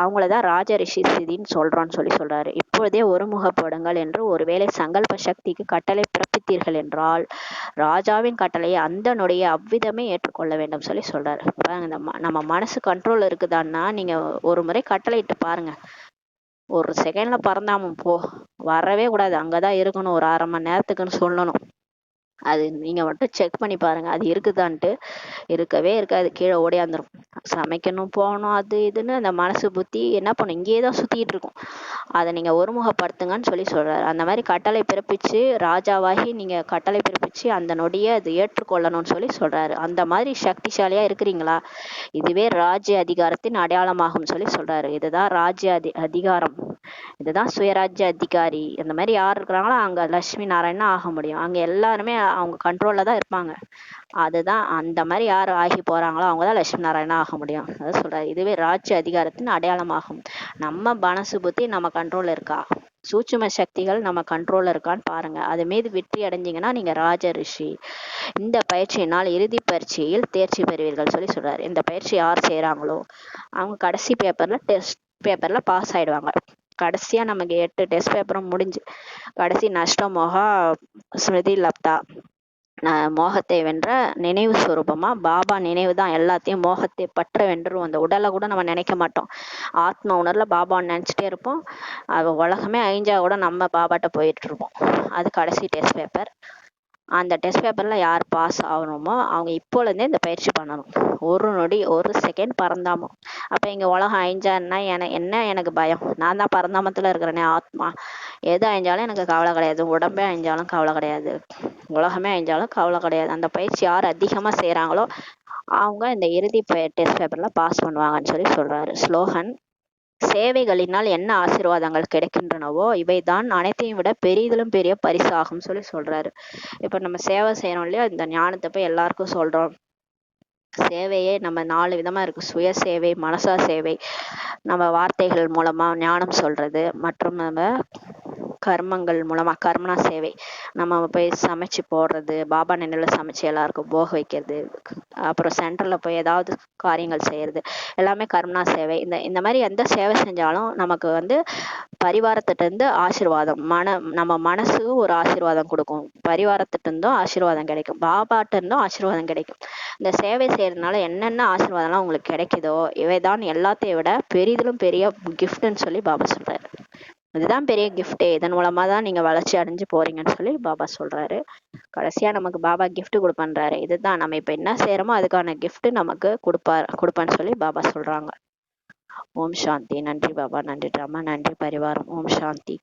அவங்களதான் ராஜ ரிஷி ஸ்திதின்னு சொல்றோம்னு சொல்லி சொல்றாரு. இப்பொழுதே ஒருமுகப்படுங்கள் என்று ஒருவேளை சங்கல்ப சக்திக்கு கட்டளை பிறப்பித்தீர்கள் என்றால் ராஜாவின் கட்டளையை அந்த நொடியை அவ்விதமே ஏற்றுக்கொள்ள வேண்டும் சொல்லி சொல்றாரு. நம்ம மனசு கண்ட்ரோல் இருக்குதான்னா நீங்க ஒரு முறை கட்டளையிட்டு பாருங்க. ஒரு செகண்ட்ல பறந்தாம போ, வரவே கூடாது, அங்கதான் இருக்கணும். ஒரு 1/2 மணி நேரத்துக்குன்னு சொல்லணும். அது நீங்க மட்டும் செக் பண்ணி பாருங்க, அது இருக்குதான்ட்டு. இருக்கவே இருக்காது, கீழே ஓடியாந்துரும். சமைக்கணும் போகணும் அது இதுன்னு அந்த மனசு புத்தி என்ன பண்ணும், இங்கேயேதான் சுத்திட்டு இருக்கும். அதை நீங்க ஒருமுகப்படுத்துங்கன்னு சொல்லி சொல்றாரு. அந்த மாதிரி கட்டளை பிறப்பிச்சு ராஜாவாகி நீங்க கட்டளை பிறப்பிச்சு அந்த நொடியை அது ஏற்றுக்கொள்ளணும்னு சொல்லி சொல்றாரு. அந்த மாதிரி சக்திசாலியா இருக்கிறீங்களா, இதுவே ராஜ்ய அதிகாரத்தின் அடையாளமாகும் சொல்லி சொல்றாரு. இதுதான் ராஜ்ய அதிகாரம். இதுதான் சுயராஜ்ய அதிகாரி. இந்த மாதிரி யார் இருக்கிறாங்களோ அங்க லட்சுமி நாராயணா ஆக முடியும். அங்க எல்லாருமே அவங்க கண்ட்ரோல்ல தான் இருப்பாங்க. அதுதான் அந்த மாதிரி யார் ஆகி போறாங்களோ அவங்கதான் லட்சுமி நாராயணா ஆக முடியும். அதான் சொல்றாரு, இதுவே ராஜ்ய அதிகாரத்தின் அடையாளமாகும். நம்ம மனசு புத்தி நம்ம கண்ட்ரோல்ல இருக்கா, சூட்சும சக்திகள் நம்ம கண்ட்ரோல்ல இருக்கான்னு பாருங்க. அது மீது வெற்றி அடைஞ்சீங்கன்னா நீங்க ராஜ ரிஷி. இந்த பயிற்சியினால் இறுதி பரீட்சையில் தேர்ச்சி பெறுவீர்கள் சொல்லி சொல்றாரு. இந்த பயிற்சி யார் செய்யறாங்களோ அவங்க கடைசி பேப்பர்ல டெஸ்ட் பேப்பர்ல பாஸ் ஆயிடுவாங்க. கடைசியா நமக்கு 8 டெஸ்ட் பேப்பரும் முடிஞ்சு கடைசி நஷ்டமோகா ஸ்மிருதி லப்தா மோகத்தை வென்ற நினைவு சுரூபமா பாபா நினைவு தான் எல்லாத்தையும் மோகத்தை பற்ற வென்றுரும். அந்த உடலை கூட நம்ம நினைக்க மாட்டோம், ஆத்ம உணர்வுல பாபான்னு நினைச்சிட்டே இருப்போம். அது உலகமே அழிஞ்சா கூட நம்ம பாபாட்ட போயிட்டு இருப்போம். அது கடைசி டெஸ்ட் பேப்பர். அந்த டெஸ்ட் பேப்பர்ல யார் பாஸ் ஆகணுமோ அவங்க இப்போலேருந்தே இந்த பயிற்சி பண்ணணும். ஒரு நொடி ஒரு செகண்ட் பரந்தாமம். அப்ப இங்க உலகம் அழிஞ்சான்னா எனக்கு பயம், நான் தான் பரந்தாமத்துல இருக்கிறேனே ஆத்மா. எது அழிஞ்சாலும் எனக்கு கவலை கிடையாது, உடம்பே அழிஞ்சாலும் கவலை கிடையாது, உலகமே அழிஞ்சாலும் கவலை கிடையாது. அந்த பயிற்சி யார் அதிகமா செய்யறாங்களோ அவங்க இந்த இறுதி டெஸ்ட் பேப்பர்ல பாஸ் பண்ணுவாங்கன்னு சொல்லி சொல்றாரு. ஸ்லோகன்: சேவைகளினால் என்ன ஆசீர்வாதங்கள் கிடைக்கின்றனவோ இவைதான் அனைத்தையும் விட பெரிதிலும் பெரிய பரிசாகும் சொல்லி சொல்றாரு. இப்ப நம்ம சேவை செய்யறோம் இல்லையா, இந்த ஞானத்தை போய் எல்லாருக்கும் சொல்றோம். சேவையே நம்ம 4 விதமா இருக்கு: சுய சேவை, மனசா சேவை, நம்ம வார்த்தைகள் மூலமா ஞானம் சொல்றது, மற்றும் நம்ம கர்மங்கள் மூலமா கர்மனா சேவை, நம்ம போய் சமைச்சு போடுறது, பாபா நினைவுல சமைச்சு எல்லாருக்கும் போக வைக்கிறது, அப்புறம் சென்டர்ல போய் ஏதாவது காரியங்கள் செய்யறது, எல்லாமே கர்மனா சேவை. இந்த மாதிரி எந்த சேவை செஞ்சாலும் நமக்கு பரிவாரத்திட்ட இருந்து ஆசீர்வாதம், நம்ம மனசு ஒரு ஆசீர்வாதம் கொடுக்கும், பரிவாரத்திட்ட இருந்தும் ஆசீர்வாதம் கிடைக்கும், பாபாட்ட இருந்தும் ஆசீர்வாதம் கிடைக்கும். இந்த சேவை செய்யறதுனால என்னென்ன ஆசீர்வாதம்லாம் உங்களுக்கு கிடைக்குதோ இவைதான் எல்லாத்தையும் விட பெரிதிலும் பெரிய கிஃப்ட்ன்னு சொல்லி பாபா சொல்றாரு. இதுதான் பெரிய கிஃப்டே, இதன் மூலமா தான் நீங்க வளர்ச்சி அடைஞ்சு போறீங்கன்னு சொல்லி பாபா சொல்றாரு. கடைசியா நமக்கு பாபா கிஃப்ட் கொடுப்பன்றாரு. இதுதான் நம்ம இப்ப என்ன செய்யறோமோ அதுக்கான கிஃப்ட் நமக்கு கொடுப்பான்னு சொல்லி பாபா சொல்றாங்க. ஓம் சாந்தி. நன்றி பாபா, நன்றி ராமா, நன்றி பரிவாரம். ஓம் சாந்தி.